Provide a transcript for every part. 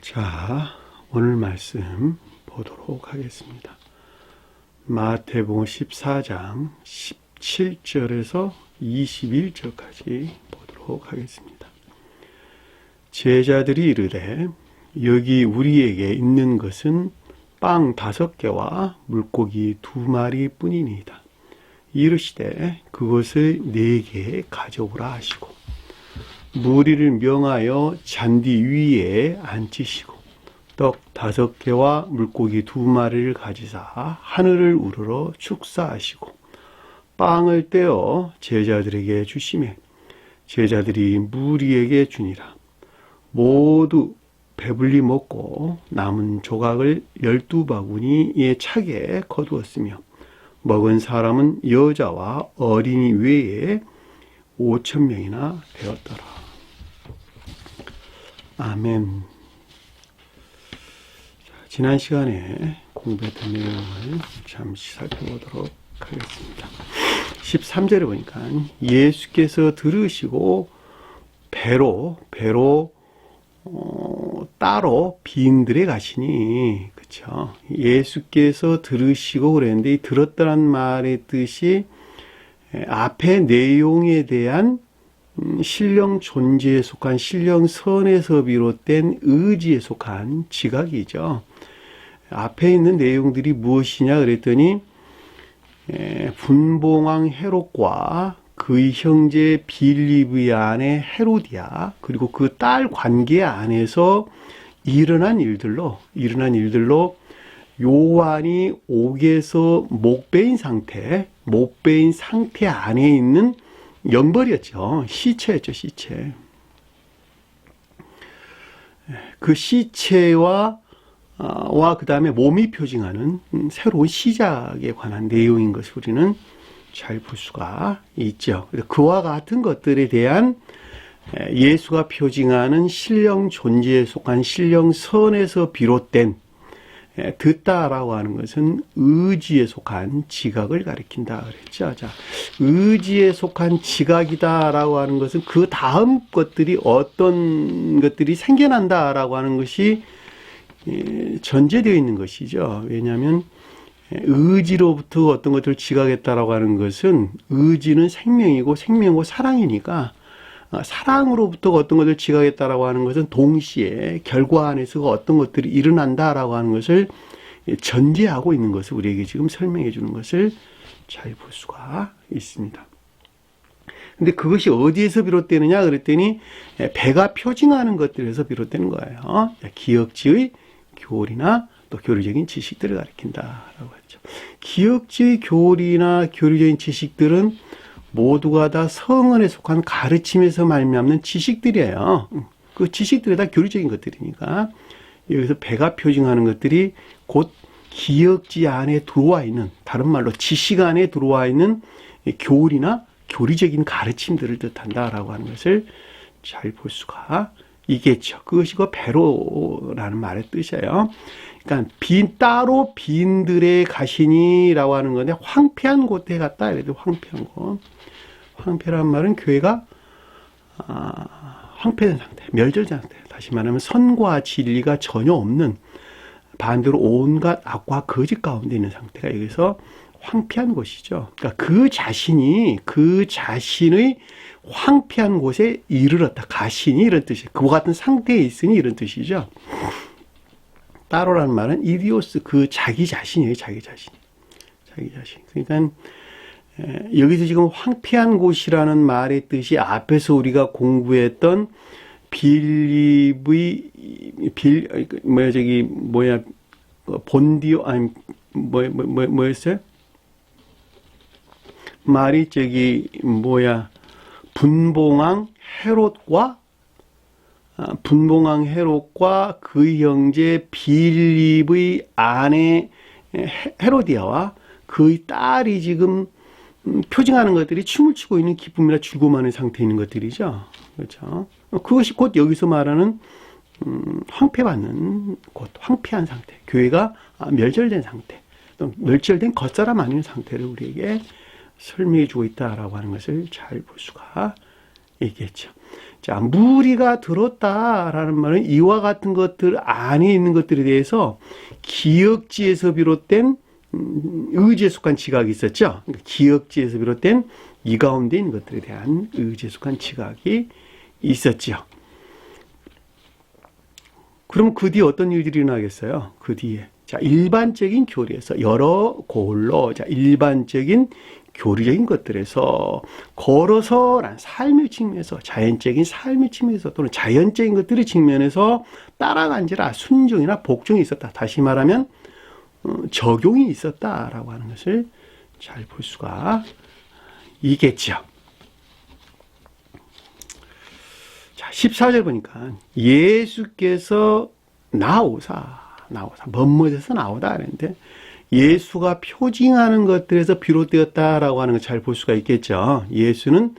자, 오늘 말씀 보도록 하겠습니다. 마태복음 14장 17절에서 21절까지 보도록 하겠습니다. 제자들이 이르되 여기 우리에게 있는 것은 빵 5개와 물고기 2마리 뿐이니이다. 이르시되 그것을 4개 가져오라 하시고 무리를 명하여 잔디 위에 앉히시고 떡 5개와 물고기 2마리를 가지사 하늘을 우러러 축사하시고 빵을 떼어 제자들에게 주시매 제자들이 무리에게 주니라. 모두 배불리 먹고 남은 조각을 12바구니에 차게 거두었으며 먹은 사람은 여자와 어린이 외에 5,000명이나 되었더라. 아멘. 지난 시간에 공부했던 내용을 잠시 살펴보도록 하겠습니다. 13절에 보니까 예수께서 들으시고 배로 따로 빈들에 가시니, 그쵸? 예수께서 들으시고 그랬는데 이 들었다는 말의 뜻이 앞의 내용에 대한 신령 존재에 속한 신령선에서 비롯된 의지에 속한 지각이죠. 앞에 있는 내용들이 무엇이냐 그랬더니 분봉왕 헤롯과 그의 형제 빌립의 아내 헤로디아 그리고 그 딸 관계 안에서 일어난 일들로 요한이 옥에서 목베인 상태 안에 있는 영벌이었죠. 시체였죠, 시체. 그 시체와 그 다음에 몸이 표징하는 새로운 시작에 관한 내용인 것을 우리는 잘 볼 수가 있죠. 그와 같은 것들에 대한 예수가 표징하는 신령 존재에 속한 신령선에서 비롯된 듣다라고 하는 것은 의지에 속한 지각을 가리킨다 그랬죠. 자, 의지에 속한 지각이다라고 하는 것은 그 다음 것들이 어떤 것들이 생겨난다라고 하는 것이 전제되어 있는 것이죠. 왜냐하면 의지로부터 어떤 것들을 지각했다라고 하는 것은 의지는 생명이고 생명이고 사랑이니까 사랑으로부터 어떤 것을 지각했다라고 하는 것은 동시에 결과 안에서 어떤 것들이 일어난다라고 하는 것을 전제하고 있는 것을 우리에게 지금 설명해 주는 것을 잘 볼 수가 있습니다. 근데 그것이 어디에서 비롯되느냐 그랬더니 배가 표징하는 것들에서 비롯되는 거예요. 기역지의 교리나 또 교리적인 지식들을 가리킨다라고 했죠. 기역지의 교리나 교리적인 지식들은 모두가 다 성언에 속한 가르침에서 말미암는 지식들이에요. 그 지식들이 다 교리적인 것들이니까 여기서 배가 표징하는 것들이 곧 기역지 안에 들어와 있는, 다른 말로 지식 안에 들어와 있는 교리나 교리적인 가르침들을 뜻한다라고 하는 것을 잘 볼 수가 있겠죠. 그것이 그 배로라는 말의 뜻이에요. 그러니까 따로 빈들에 가시니라고 하는 건데 황폐한 곳에 갔다 이래도 황폐한 곳. 황폐란 말은 교회가 황폐된 상태, 멸절된 상태. 다시 말하면 선과 진리가 전혀 없는 반대로 온갖 악과 거짓 가운데 있는 상태가 여기서 황폐한 곳이죠. 그러니까 그 자신의 황폐한 곳에 이르렀다. 가시니 이런 뜻이에요. 그와 같은 상태에 있으니 이런 뜻이죠. 따로라는 말은 이디오스, 그 자기 자신이에요. 자기 자신. 그러니까 여기서 지금 황폐한 곳이라는 말의 뜻이 앞에서 우리가 공부했던 본디오, 아니, 뭐였어요? 말이 분봉왕 헤롯과 그 형제 빌립의 아내 헤로디아와 그의 딸이 지금 표징하는 것들이 춤을 추고 있는 기쁨이나 즐거움하는 상태에 있는 것들이죠. 그렇죠. 그것이 곧 여기서 말하는 황폐받는 곳, 황폐한 상태, 교회가 멸절된 상태, 또 멸절된 겉사람 아닌 상태를 우리에게 설명해 주고 있다라고 하는 것을 잘 볼 수가 얘기했죠. 자, 무리가 들었다라는 말은 이와 같은 것들 안에 있는 것들에 대해서 기역지에서 비롯된 의지에 속한 지각이 있었죠. 기역지에서 비롯된 이 가운데 있는 것들에 대한 의지에 속한 지각이 있었죠. 그럼 그 뒤에 어떤 일들이 일어나겠어요? 그 뒤에. 자, 일반적인 교리에서 여러 고울로, 자, 일반적인 교리적인 것들에서 걸어서란 삶의 측면에서, 자연적인 삶의 측면에서 또는 자연적인 것들의 측면에서 따라간지라 순종이나 복종이 있었다. 다시 말하면 적용이 있었다라고 하는 것을 잘 볼 수가 있겠죠. 자, 14절 보니까 예수께서 나오사 멋머져서 나오다 그랬는데 예수가 표징하는 것들에서 비롯되었다라고 하는 걸 잘 볼 수가 있겠죠. 예수는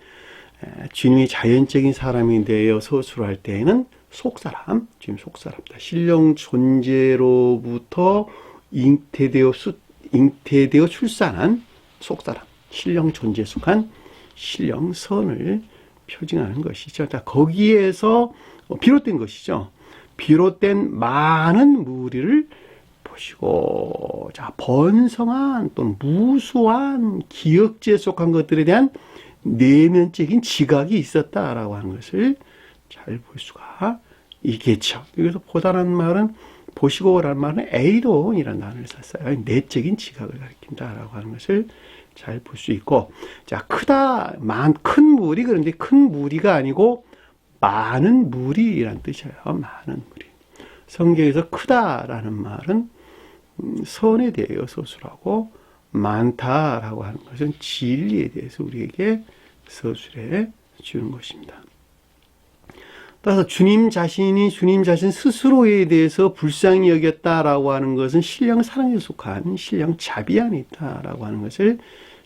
주님이 자연적인 사람이 되어 서술할 때에는 속사람, 주님 속사람이다. 신령 존재로부터 잉태되어 출산한 속사람, 신령 존재에 속한 신령선을 표징하는 것이죠. 자, 거기에서 비롯된 것이죠. 비롯된 많은 무리를 보시고, 자, 번성한 또는 무수한 기역지에 속한 것들에 대한 내면적인 지각이 있었다라고 하는 것을 잘 볼 수가 있겠죠. 여기서 보다라는 말은, 보시고라는 말은 에이론이라는 단어를 썼어요. 내적인 지각을 가리킨다라고 하는 것을 잘 볼 수 있고, 자, 큰 무리, 그런데 큰 무리가 아니고 많은 무리라는 뜻이에요. 많은 무리. 성경에서 크다라는 말은 선에 대하여 서술하고, 많다라고 하는 것은 진리에 대해서 우리에게 서술해 주는 것입니다. 따라서 주님 자신 스스로에 대해서 불쌍히 여겼다라고 하는 것은 신령 사랑에 속한 신령 자비 안에 있다라고 하는 것을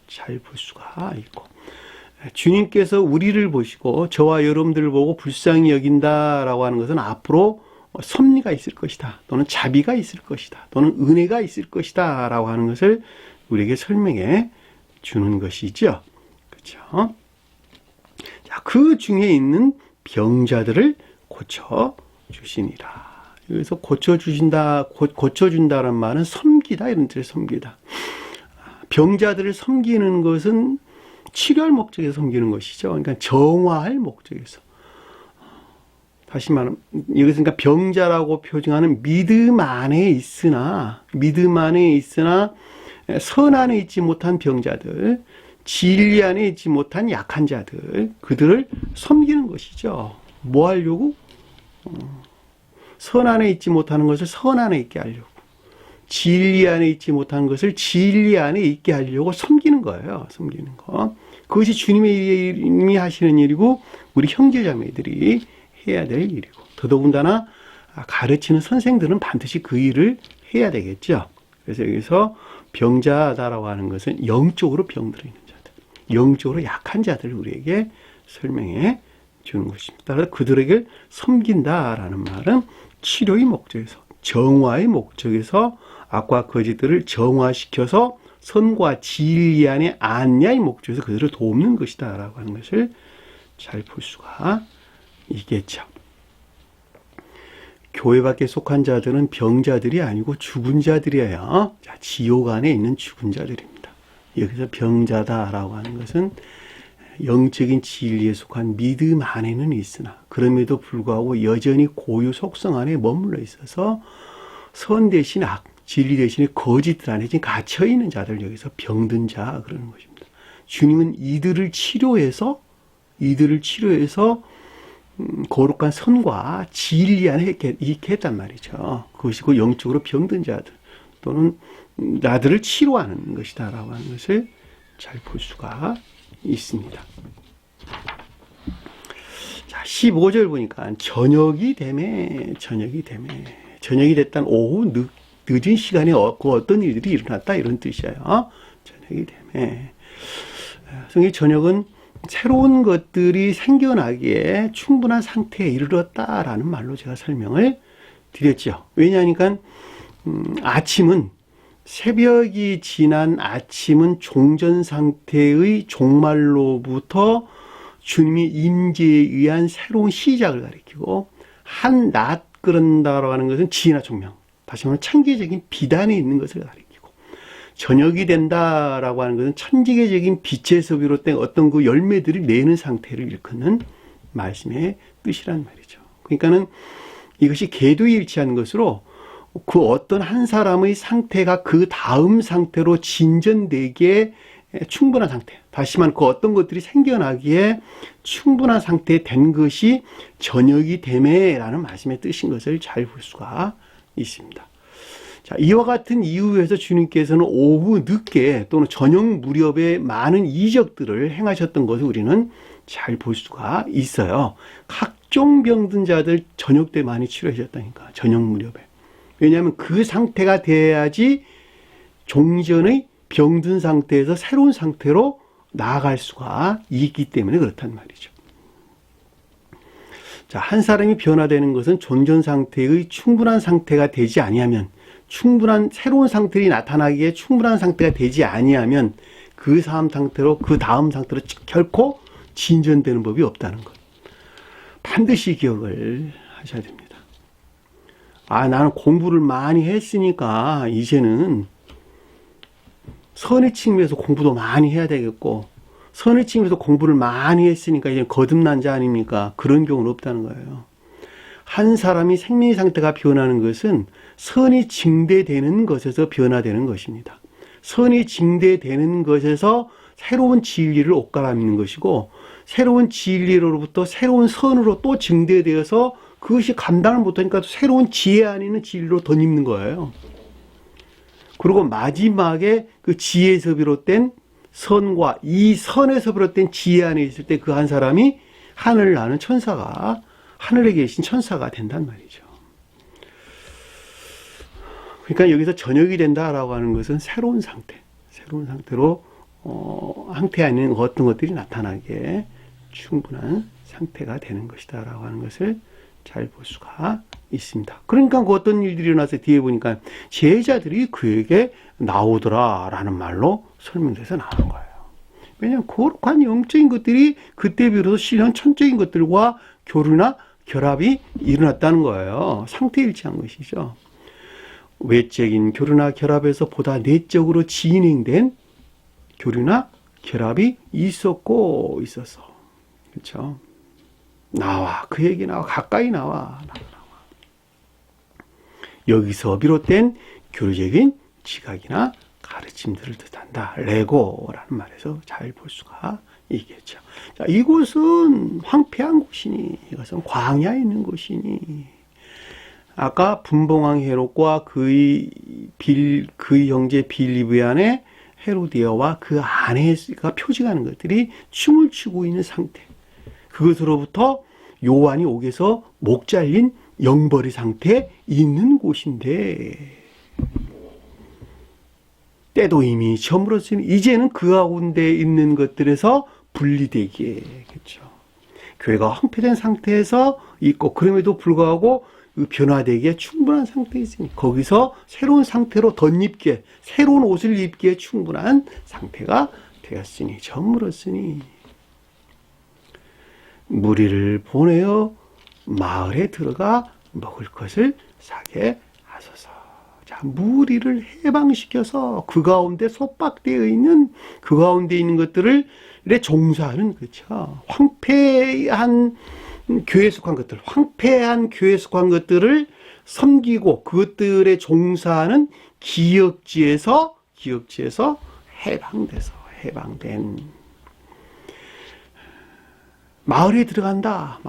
잘 볼 수가 있고, 주님께서 우리를 보시고 저와 여러분들을 보고 불쌍히 여긴다라고 하는 것은 앞으로 섭리가 있을 것이다, 또는 자비가 있을 것이다, 또는 은혜가 있을 것이다 라고 하는 것을 우리에게 설명해 주는 것이죠. 그렇죠? 자, 그 중에 있는 병자들을 고쳐주시니라. 여기서 고쳐준다는 말은 섬기다, 이런 뜻의 섬기다. 병자들을 섬기는 것은 치료할 목적에서 섬기는 것이죠. 그러니까 정화할 목적에서. 다시 말하면, 여기서 그러니까 병자라고 표징하는 믿음 안에 있으나 선 안에 있지 못한 병자들, 진리 안에 있지 못한 약한 자들, 그들을 섬기는 것이죠. 뭐 하려고? 선 안에 있지 못하는 것을 선 안에 있게 하려고, 진리 안에 있지 못한 것을 진리 안에 있게 하려고 섬기는 거예요. 섬기는 거. 그것이 주님이 하시는 일이고, 우리 형제자매들이 해야 될 일이고, 더더군다나 가르치는 선생들은 반드시 그 일을 해야 되겠죠. 그래서 여기서 병자다라고 하는 것은 영적으로 병들어 있는 자들, 영적으로 약한 자들을 우리에게 설명해 주는 것입니다. 따라서 그들에게 섬긴다라는 말은 치료의 목적에서, 정화의 목적에서 악과 거짓들을 정화시켜서 선과 진리 안에 안야의 목적에서 그들을 돕는 것이다 라고 하는 것을 잘 볼 수가 있겠죠. 교회 밖에 속한 자들은 병자들이 아니고 죽은 자들이에요. 자, 지옥 안에 있는 죽은 자들입니다. 여기서 병자다라고 하는 것은 영적인 진리에 속한 믿음 안에는 있으나 그럼에도 불구하고 여전히 고유 속성 안에 머물러 있어서 선 대신 악, 진리 대신에 거짓들 안에 지금 갇혀있는 자들, 여기서 병든 자 그러는 것입니다. 주님은 이들을 치료해서 거룩한 선과 진리 안에 있게 했단 말이죠. 그것이고 영적으로 병든 자들 또는 나들을 치료하는 것이다 라고 하는 것을 잘 볼 수가 있습니다. 자, 15절 보니까 저녁이 됐다는 오후 늦은 시간에 어떤 일들이 일어났다 이런 뜻이에요. 저녁이 되매. 성경 저녁은 새로운 것들이 생겨나기에 충분한 상태에 이르렀다라는 말로 제가 설명을 드렸죠. 왜냐하니까 아침은, 새벽이 지난 아침은 종전 상태의 종말로부터 주님의 임재에 의한 새로운 시작을 가리키고, 한낮 끓는다라고 하는 것은 지혜나 총명, 다시 말하면 천계적인 비단에 있는 것을 가리키고, 저녁이 된다라고 하는 것은 천지계적인 빛에서 비롯된 어떤 그 열매들을 내는 상태를 일컫는 말씀의 뜻이란 말이죠. 그러니까는 이것이 궤도에 일치하는 것으로 그 어떤 한 사람의 상태가 그 다음 상태로 진전되기에 충분한 상태, 다시 말하면 그 어떤 것들이 생겨나기에 충분한 상태에 된 것이 저녁이 됨에라는 말씀의 뜻인 것을 잘 볼 수가 있습니다. 자, 이와 같은 이유에서 주님께서는 오후 늦게 또는 저녁 무렵에 많은 이적들을 행하셨던 것을 우리는 잘 볼 수가 있어요. 각종 병든 자들 저녁 때 많이 치료하셨다니까, 저녁 무렵에. 왜냐하면 그 상태가 돼야지 종전의 병든 상태에서 새로운 상태로 나아갈 수가 있기 때문에 그렇단 말이죠. 자, 한 사람이 변화되는 것은 존전 상태의 충분한 상태가 되지 아니하면, 충분한 새로운 상태가 나타나기에 충분한 상태가 되지 아니하면 그 상태로, 그 다음 상태로 결코 진전되는 법이 없다는 것. 반드시 기억을 하셔야 됩니다. 아, 나는 공부를 많이 했으니까 이제는 선의 측면에서 공부도 많이 해야 되겠고, 선의 측면에서 공부를 많이 했으니까 이제 거듭난 자 아닙니까? 그런 경우는 없다는 거예요. 한 사람이 생명의 상태가 변하는 것은 선이 증대되는 것에서 변화되는 것입니다. 선이 증대되는 것에서 새로운 진리를 옷갈아입는 것이고, 새로운 진리로부터 새로운 선으로 또 증대되어서 그것이 감당을 못하니까 새로운 지혜 아니는 진리로 덧입는 거예요. 그리고 마지막에 그 지혜에서 비롯된 선과 이 선에서 비롯된 지혜 안에 있을 때 그 한 사람이 하늘을 나는 천사가, 하늘에 계신 천사가 된단 말이죠. 그러니까 여기서 저녁이 된다라고 하는 것은 새로운 상태, 새로운 상태로 상태 아닌 어떤 것들이 나타나게 충분한 상태가 되는 것이다라고 하는 것을 잘 볼 수가 있습니다. 그러니까 그 어떤 일들이 일어나서 뒤에 보니까 제자들이 그에게 나오더라라는 말로 설명돼서 나오는 거예요. 왜냐하면 거룩한 영적인 것들이 그때 비로소 실현 천적인 것들과 교류나 결합이 일어났다는 거예요. 상태 일치한 것이죠. 외적인 교류나 결합에서 보다 내적으로 진행된 교류나 결합이 있었고 있었어. 그렇죠? 나와, 그에게 나와, 가까이 나와. 여기서 비롯된 교류적인 지각이나 가르침들을 뜻한다. 레고라는 말에서 잘 볼 수가 있겠죠. 자, 이곳은 황폐한 곳이니, 이것은 광야에 있는 곳이니, 아까 분봉왕 헤롯과 그의 형제 빌립의 아내 헤로디아와 그 아내가 표징하는 것들이 춤을 추고 있는 상태, 그것으로부터 요한이 옥에서 목 잘린 영벌의 상태에 있는 곳인데, 때도 이미 저물었으니 이제는 그 가운데 있는 것들에서 분리되기에, 그렇죠. 교회가 황폐된 상태에서 있고, 그럼에도 불구하고 변화되기에 충분한 상태에 있으니 거기서 새로운 상태로 덧입기에, 새로운 옷을 입기에 충분한 상태가 되었으니, 저물었으니 무리를 보내어 마을에 들어가 먹을 것을 사게 하소서. 자, 무리를 해방시켜서 그 가운데 속박되어 있는, 그 가운데 있는 것들을 종사하는, 그렇죠. 황폐한 교회에 속한 것들, 황폐한 교회에 속한 것들을 섬기고 그것들에 종사하는 기역지에서 해방된 마을에 들어간다.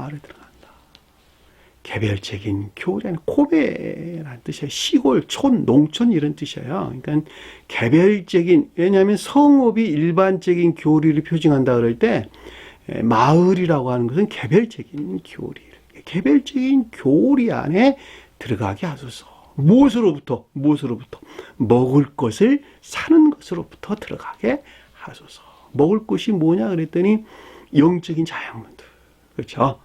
개별적인 교회는 코베라는 뜻이에요. 시골, 촌, 농촌 이런 뜻이에요. 그러니까 개별적인, 왜냐하면 성읍이 일반적인 교리를 표징한다 그럴 때 마을이라고 하는 것은 개별적인 교리, 개별적인 교리 안에 들어가게 하소서. 무엇으로부터? 먹을 것을 사는 것으로부터 들어가게 하소서. 먹을 것이 뭐냐 그랬더니 영적인 자양분들, 그렇죠.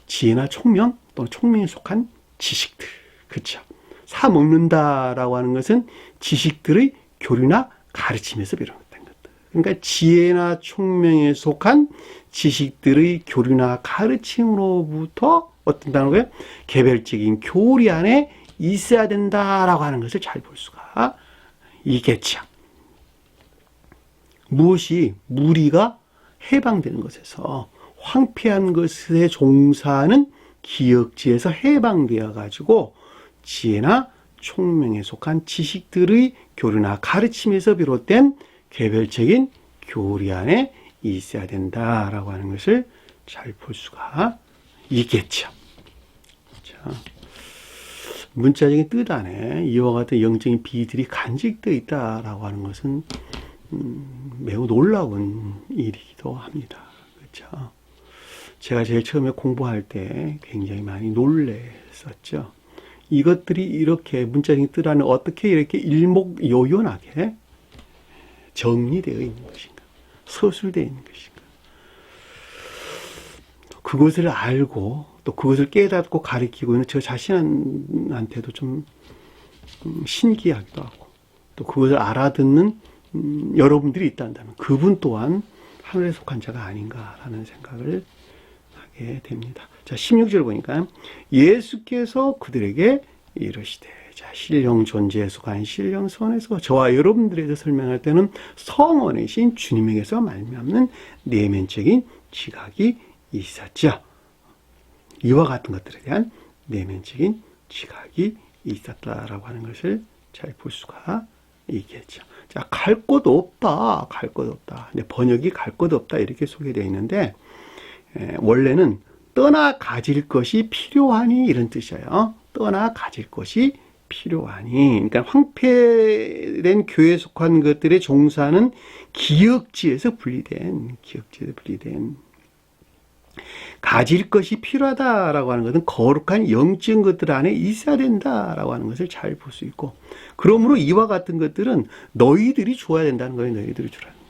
지혜나 총명 또는 총명에 속한 지식들, 그렇죠. 사 먹는다라고 하는 것은 지식들의 교류나 가르침에서 비롯된 것들. 그러니까 지혜나 총명에 속한 지식들의 교류나 가르침으로부터 어떤 단어고요? 개별적인 교리 안에 있어야 된다라고 하는 것을 잘 볼 수가 있겠죠. 무엇이 무리가 해방되는 것에서 황폐한 것에 종사하는 기역지에서 해방되어 가지고 지혜나 총명에 속한 지식들의 교류나 가르침에서 비롯된 개별적인 교리 안에 있어야 된다라고 하는 것을 잘 볼 수가 있겠죠. 자, 문자적인 뜻 안에 이와 같은 영적인 비들이 간직되어 있다라고 하는 것은 매우 놀라운 일이기도 합니다. 그렇죠? 제가 제일 처음에 공부할 때 굉장히 많이 놀랬었죠. 이것들이 이렇게 문자적인 뜻 안에 어떻게 이렇게 일목요연하게 정리되어 있는 것인가, 서술되어 있는 것인가. 그것을 알고 또 그것을 깨닫고 가르치고 있는 저 자신한테도 좀 신기하기도 하고, 또 그것을 알아듣는 여러분들이 있다면 그분 또한 하늘에 속한 자가 아닌가라는 생각을 하게 됩니다. 자, 16절 보니까 예수께서 그들에게 이르시되, 자, 신령 존재에 속한 신령 선에서 저와 여러분들에게 설명할 때는 성원이신 주님에게서 말미암는 내면적인 지각이 있었죠. 이와 같은 것들에 대한 내면적인 지각이 있었다라고 하는 것을 잘 볼 수가 있겠죠. 자, 갈 곳 없다, 갈 곳 없다. 번역이 갈 곳 없다 이렇게 소개되어 있는데, 원래는 떠나 가질 것이 필요하니 이런 뜻이에요. 떠나 가질 것이 필요하니. 그러니까 황폐된 교회에 속한 것들의 종사는 기역지에서 분리된 가질 것이 필요하다라고 하는 것은 거룩한 영적인 것들 안에 있어야 된다라고 하는 것을 잘 볼 수 있고, 그러므로 이와 같은 것들은 너희들이 줘야 된다는 거예요. 너희들이 주라는 거예요.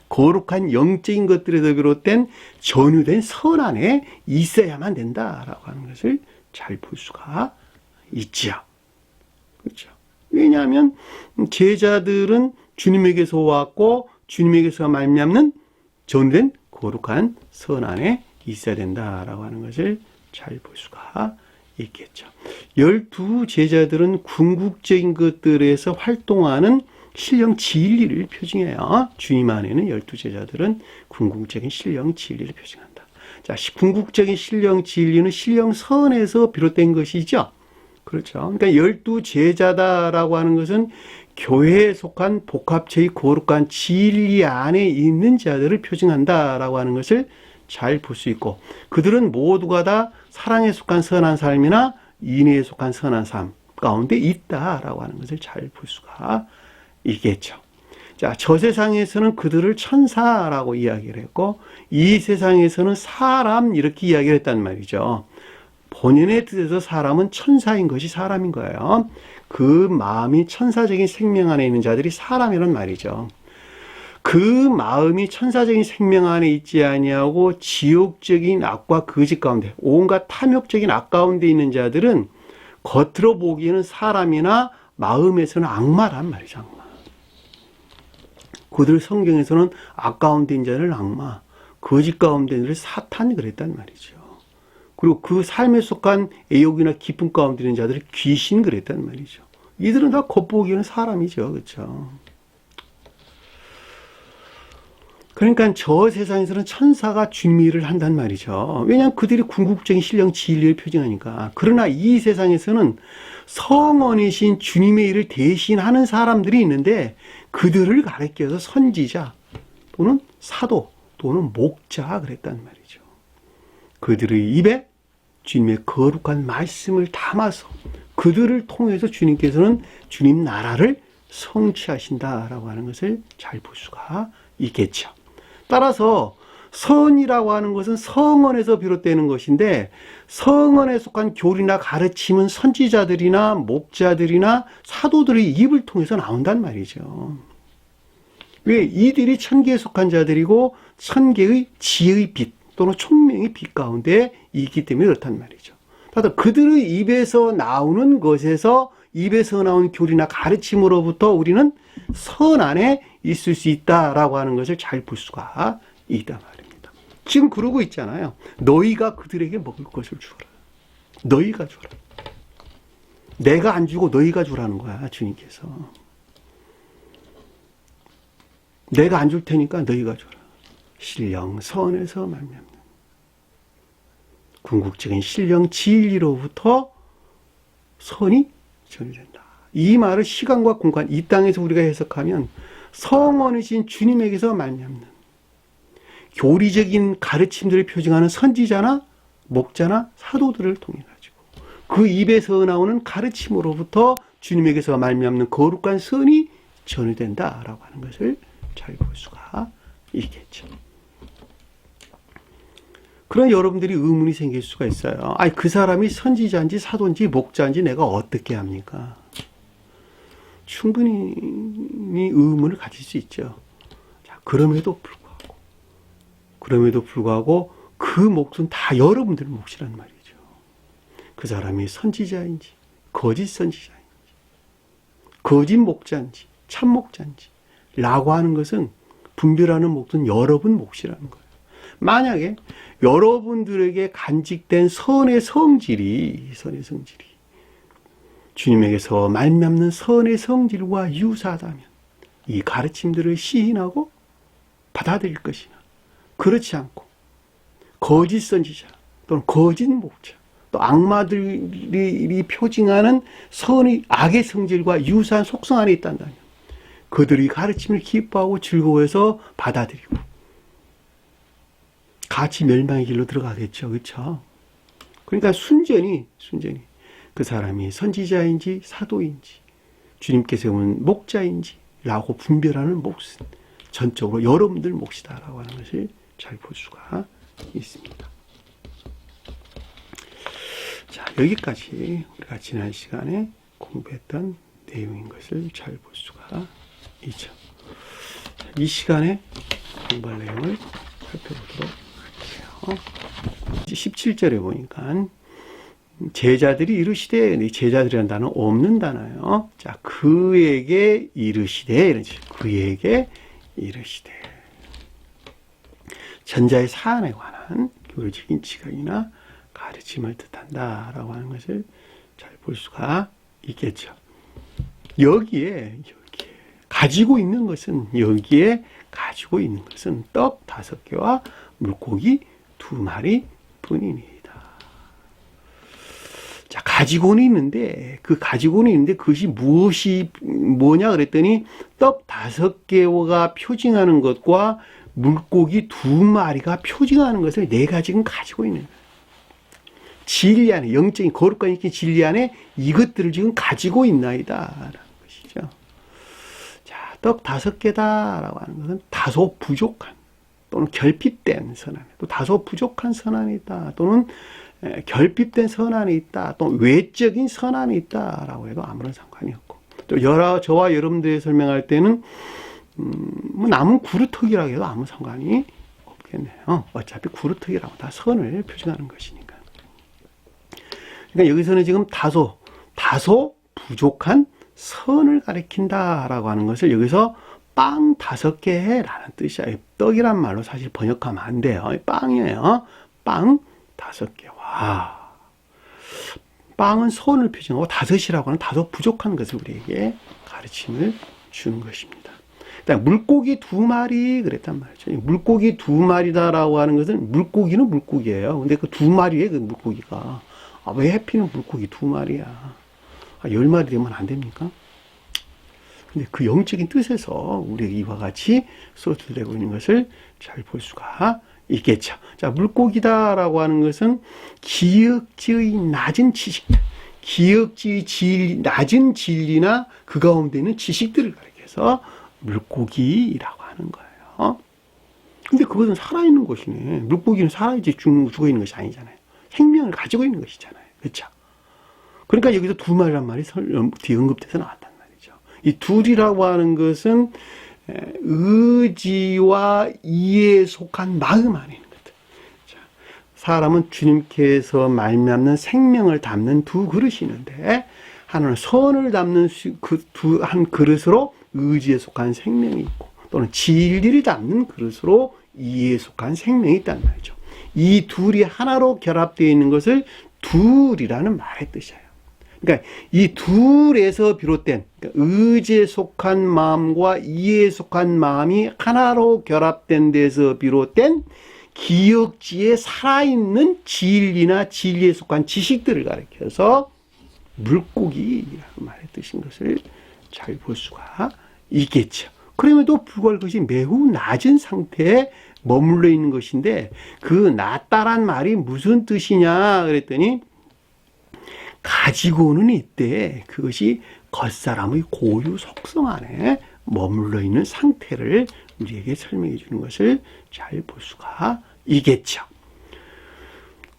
거룩한 영적인 것들에서 비롯된 전유된 선 안에 있어야만 된다라고 하는 것을 잘 볼 수가 있지요. 그렇죠. 왜냐하면 제자들은 주님에게서 왔고 주님에게서 말미암는 전유된 거룩한 선 안에 있어야 된다라고 하는 것을 잘 볼 수가 있겠죠. 12 제자들은 궁극적인 것들에서 활동하는 신령 진리를 표징해요. 주님 안에는 12 제자들은 궁극적인 신령 진리를 표징한다. 자, 궁극적인 신령 진리는 신령 선에서 비롯된 것이죠. 그렇죠. 그러니까 12 제자다라고 하는 것은 교회에 속한 복합체의 거룩한 진리 안에 있는 자들을 표징한다라고 하는 것을 잘 볼 수 있고, 그들은 모두가 다 사랑에 속한 선한 삶이나 인애에 속한 선한 삶 가운데 있다라고 하는 것을 잘 볼 수가 있겠죠. 자, 저 세상에서는 그들을 천사라고 이야기를 했고, 이 세상에서는 사람 이렇게 이야기를 했단 말이죠. 본인의 뜻에서 사람은 천사인 것이 사람인 거예요. 그 마음이 천사적인 생명 안에 있는 자들이 사람이란 말이죠. 그 마음이 천사적인 생명 안에 있지 아니하고 지옥적인 악과 거짓 가운데, 온갖 탐욕적인 악 가운데 있는 자들은 겉으로 보기에는 사람이나 마음에서는 악마란 말이죠. 악마. 그들 성경에서는 악 가운데 있는 자를 악마, 거짓 가운데 있는 자를 사탄이 그랬단 말이죠. 그리고 그 삶에 속한 애욕이나 기쁨 가운데 있는 자들을 귀신 그랬단 말이죠. 이들은 다 겉보기에는 사람이죠. 그렇죠. 그러니까 저 세상에서는 천사가 주님의 일을 한단 말이죠. 왜냐하면 그들이 궁극적인 신령 진리를 표징하니까. 그러나 이 세상에서는 성원이신 주님의 일을 대신하는 사람들이 있는데, 그들을 가리켜서 선지자 또는 사도 또는 목자 그랬단 말이죠. 그들의 입에 주님의 거룩한 말씀을 담아서 그들을 통해서 주님께서는 주님 나라를 성취하신다라고 하는 것을 잘 볼 수가 있겠죠. 따라서 선이라고 하는 것은 성언에서 비롯되는 것인데, 성언에 속한 교리나 가르침은 선지자들이나 목자들이나 사도들의 입을 통해서 나온단 말이죠. 왜? 이들이 천계에 속한 자들이고 천계의 지혜의 빛 또는 총명의 빛 가운데 있기 때문에 그렇단 말이죠. 따라서 그들의 입에서 나오는 것에서 입에서 나온 교리나 가르침으로부터 우리는 선 안에 있을 수 있다라고 하는 것을 잘 볼 수가 있단 말입니다. 지금 그러고 있잖아요. 너희가 그들에게 먹을 것을 주어라. 너희가 주라. 내가 안 주고 너희가 주라는 거야, 주님께서. 내가 안 줄 테니까 너희가 줘라. 신령 선에서 말미암는 궁극적인 신령 진리로부터 선이 전해진다. 이 말을 시간과 공간, 이 땅에서 우리가 해석하면 성원이신 주님에게서 말미암는 교리적인 가르침들을 표징하는 선지자나 목자나 사도들을 통해 가지고 그 입에서 나오는 가르침으로부터 주님에게서 말미암는 거룩한 선이 전해된다라고 하는 것을 잘 볼 수가 있겠죠. 그런 여러분들이 의문이 생길 수가 있어요. 아니, 그 사람이 선지자인지 사도인지 목자인지 내가 어떻게 합니까? 충분히 의문을 가질 수 있죠. 자, 그럼에도 불구하고 그 몫은 다 여러분들 몫이란 말이죠. 그 사람이 선지자인지 거짓 선지자인지 거짓 목자인지 참 목자인지 라고 하는 것은 분별하는 몫은 여러분 몫이라는 거예요. 만약에 여러분들에게 간직된 선의 성질이 주님에게서 말미암는 선의 성질과 유사하다면 이 가르침들을 시인하고 받아들일 것이나 그렇지 않고 거짓 선지자 또는 거짓 목자 또 악마들이 표징하는 선의 악의 성질과 유사한 속성 안에 있단다면 그들이 가르침을 기뻐하고 즐거워해서 받아들이고 같이 멸망의 길로 들어가겠죠. 그렇죠? 그러니까 순전히 그 사람이 선지자인지 사도인지 주님께 세운 목자인지 라고 분별하는 몫은 전적으로 여러분들 몫이다라고 하는 것을 잘 볼 수가 있습니다. 자, 여기까지 우리가 지난 시간에 공부했던 내용인 것을 잘 볼 수가 있죠. 자, 이 시간에 공부할 내용을 살펴보도록 할게요. 17절에 보니까 제자들이 이르시되, 제자들이라는 단어는 없는 단어예요. 자, 그에게 이르시되, 이러지. 그에게 이르시되. 전자의 사안에 관한 교리적인 지각이나 가르침을 뜻한다라고 하는 것을 잘 볼 수가 있겠죠. 여기에 가지고 있는 것은 떡 5개와 물고기 2마리 뿐입니다. 자, 가지고는 있는데 그것이 뭐냐 그랬더니 떡 5개가 표징하는 것과 물고기 2마리가 표징하는 것을 내가 지금 가지고 있는 거예요. 진리 안에, 영적인 거룩과 있는 진리 안에 이것들을 지금 가지고 있나이다 라는 것이죠. 자, 떡 5개다라고 하는 것은 다소 부족한 또는 결핍된 선 안에, 또 다소 부족한 선 안에 있다, 또는 결핍된 선 안에 있다, 또 외적인 선 안에 있다라고 해도 아무런 상관이 없고, 또 저와 여러분들이 설명할 때는 뭐 남은 구루터기라고 해도 아무 상관이 없겠네요. 어차피 구루터기라고 다 선을 표징하는 것이니까. 그러니까 여기서는 지금 다소 부족한 선을 가리킨다라고 하는 것을 여기서 빵 5개라는 뜻이야. 떡이란 말로 사실 번역하면 안 돼요. 빵이에요. 빵 5개와 빵은 선을 표징하고 5이라고 하는 다소 부족한 것을 우리에게 가르침을 주는 것입니다. 물고기 2마리 그랬단 말이죠. 물고기 2마리다라고 하는 것은 물고기는 물고기예요. 근데 그 2마리에 그 물고기가 왜 해피는 물고기 2마리야? 10마리 되면 안 됩니까? 근데 그 영적인 뜻에서 우리에게 이와 같이 소개되고 있는 것을 잘 볼 수가 있겠죠. 자, 물고기다라고 하는 것은 기억지의 낮은 지식들, 기억지의 낮은 진리나 그 가운데 있는 지식들을 가리켜서 물고기라고 하는 거예요. 근데 그것은 살아있는 것이네. 물고기는 살아있지 죽어 있는 것이 아니잖아요. 생명을 가지고 있는 것이잖아요. 그렇죠? 그러니까 여기서 2마리란 말이 뒤에 언급돼서 나왔단 말이죠. 이 둘이라고 하는 것은 의지와 이해에 속한 마음 안에 있는 것들. 자, 사람은 주님께서 말미암는 생명을 담는 2 그릇이 있는데 하나는 선을 담는 한 그릇으로 의지에 속한 생명이 있고, 또는 진리를 담는 그릇으로 이에 속한 생명이 있단 말이죠. 이 둘이 하나로 결합되어 있는 것을 둘이라는 말의 뜻이에요. 그러니까 이 둘에서 비롯된, 그러니까 의지에 속한 마음과 이에 속한 마음이 하나로 결합된 데서 비롯된 기억지에 살아있는 진리나 진리에 속한 지식들을 가리켜서 물고기라는 말의 뜻인 것을 잘 볼 수가 있겠죠. 그럼에도 불구하고 그것이 매우 낮은 상태에 머물러 있는 것인데, 그 낮다란 말이 무슨 뜻이냐 그랬더니, 가지고는 있대 그것이 겉사람의 고유 속성 안에 머물러 있는 상태를 우리에게 설명해 주는 것을 잘 볼 수가 있겠죠.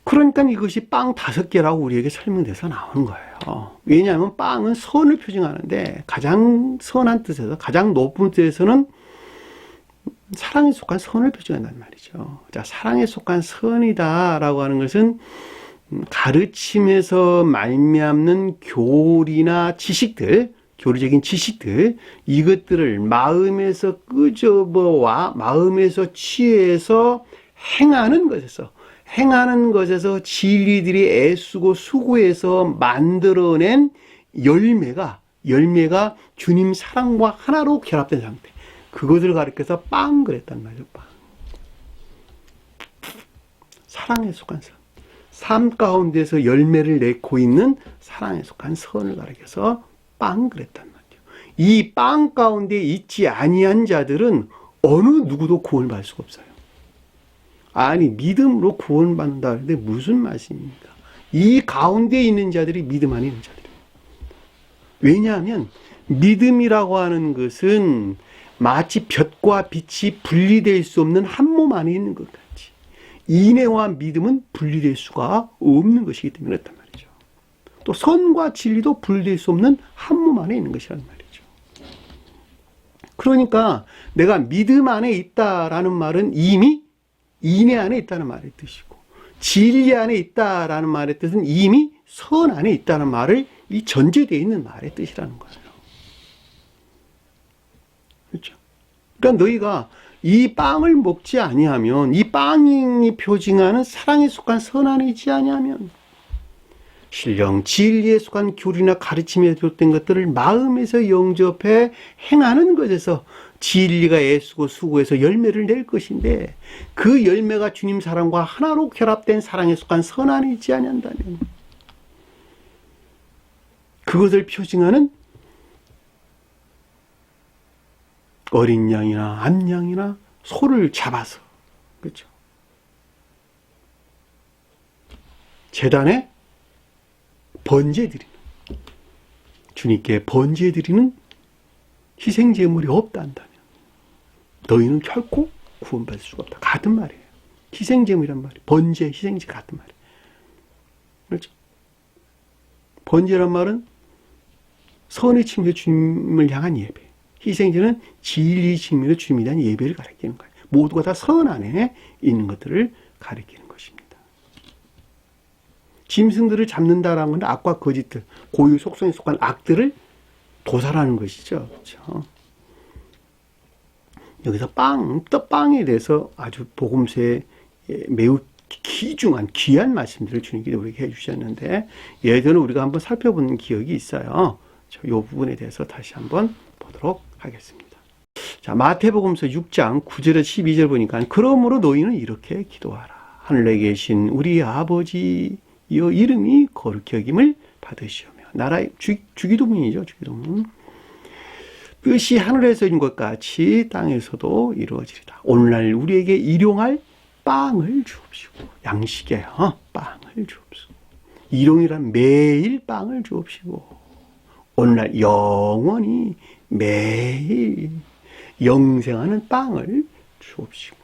그러니까 이것이 빵 5개라고 우리에게 설명돼서 나오는 거예요. 왜냐하면 빵은 선을 표징하는데, 가장 선한 뜻에서, 가장 높은 뜻에서는 사랑에 속한 선을 표징한단 말이죠. 자, 사랑에 속한 선이다라고 하는 것은 가르침에서 말미암는 교리나 지식들, 교리적인 지식들, 이것들을 마음에서 끄집어와 마음에서 취해서 행하는 것에서 진리들이 애쓰고 수고해서 만들어낸 열매가 주님 사랑과 하나로 결합된 상태, 그것을 가리켜서 빵 그랬단 말이죠. 빵. 사랑에 속한 선, 삶 가운데서 열매를 내고 있는 사랑에 속한 선을 가리켜서 빵 그랬단 말이에요. 이 빵 가운데 있지 아니한 자들은 어느 누구도 구원을 받을 수가 없어요. 아니, 믿음으로 구원받는다 하는데 무슨 말씀입니까? 이 가운데 있는 자들이 믿음 안에 있는 자들이에요. 왜냐하면 믿음이라고 하는 것은 마치 볕과 빛이 분리될 수 없는 한 몸 안에 있는 것 같이, 인애와 믿음은 분리될 수가 없는 것이기 때문에 그렇단 말이죠. 또 선과 진리도 분리될 수 없는 한 몸 안에 있는 것이란 말이죠. 그러니까 내가 믿음 안에 있다라는 말은 이미 인애 안에 있다는 말의 뜻이고, 진리 안에 있다라는 말의 뜻은 이미 선 안에 있다는 말을 이 전제되어 있는 말의 뜻이라는 거예요. 그렇죠? 그러니까 너희가 이 빵을 먹지 아니하면, 이 빵이 표징하는 사랑에 속한 선 안에 있지 아니하면, 신령 진리에 속한 교리나 가르침에 비롯된 것들을 마음에서 영접해 행하는 것에서 진리가 애쓰고 수고해서 열매를 낼 것인데, 그 열매가 주님 사랑과 하나로 결합된 사랑에 속한 선 안에 있지 아니한다면, 그것을 표징하는 어린 양이나 암양이나 소를 잡아서, 그렇죠, 제단에 번제드리는, 주님께 번제드리는 희생제물이 없다 한다면 너희는 결코 구원받을 수가 없다. 같은 말이에요. 희생제물이란 말이에요. 번제, 희생제 같은 말이에요. 그렇죠? 번제란 말은 선의 측면에 주님을 향한 예배, 희생제는 진리 측면에 주님에 대한 예배를 가리키는 거예요. 모두가 다 선 안에 있는 것들을 가리키는 것입니다. 짐승들을 잡는다라는 건 악과 거짓들, 고유 속성에 속한 악들을 도살하는 것이죠. 그렇죠? 여기서 떡빵에 대해서 아주 복음서에 매우 귀중한, 귀한 말씀들을 주님께서 우리에게 해주셨는데, 예전에 우리가 한번 살펴본 기억이 있어요. 이 부분에 대해서 다시 한번 보도록 하겠습니다. 자, 마태복음서 6장 9절에서 12절 보니까, 그러므로 너희는 이렇게 기도하라. 하늘에 계신 우리 아버지, 여 이름이 거룩히 여김을 받으시오며, 나라의 주기도문이죠. 주기도문. 뜻이 하늘에서 이룬 것 같이 땅에서도 이루어지리라. 오늘날 우리에게 일용할 빵을 주옵시고, 양식이에요. 빵을 주옵시고, 일용이란 매일 빵을 주옵시고, 오늘날 영원히 매일 영생하는 빵을 주옵시고,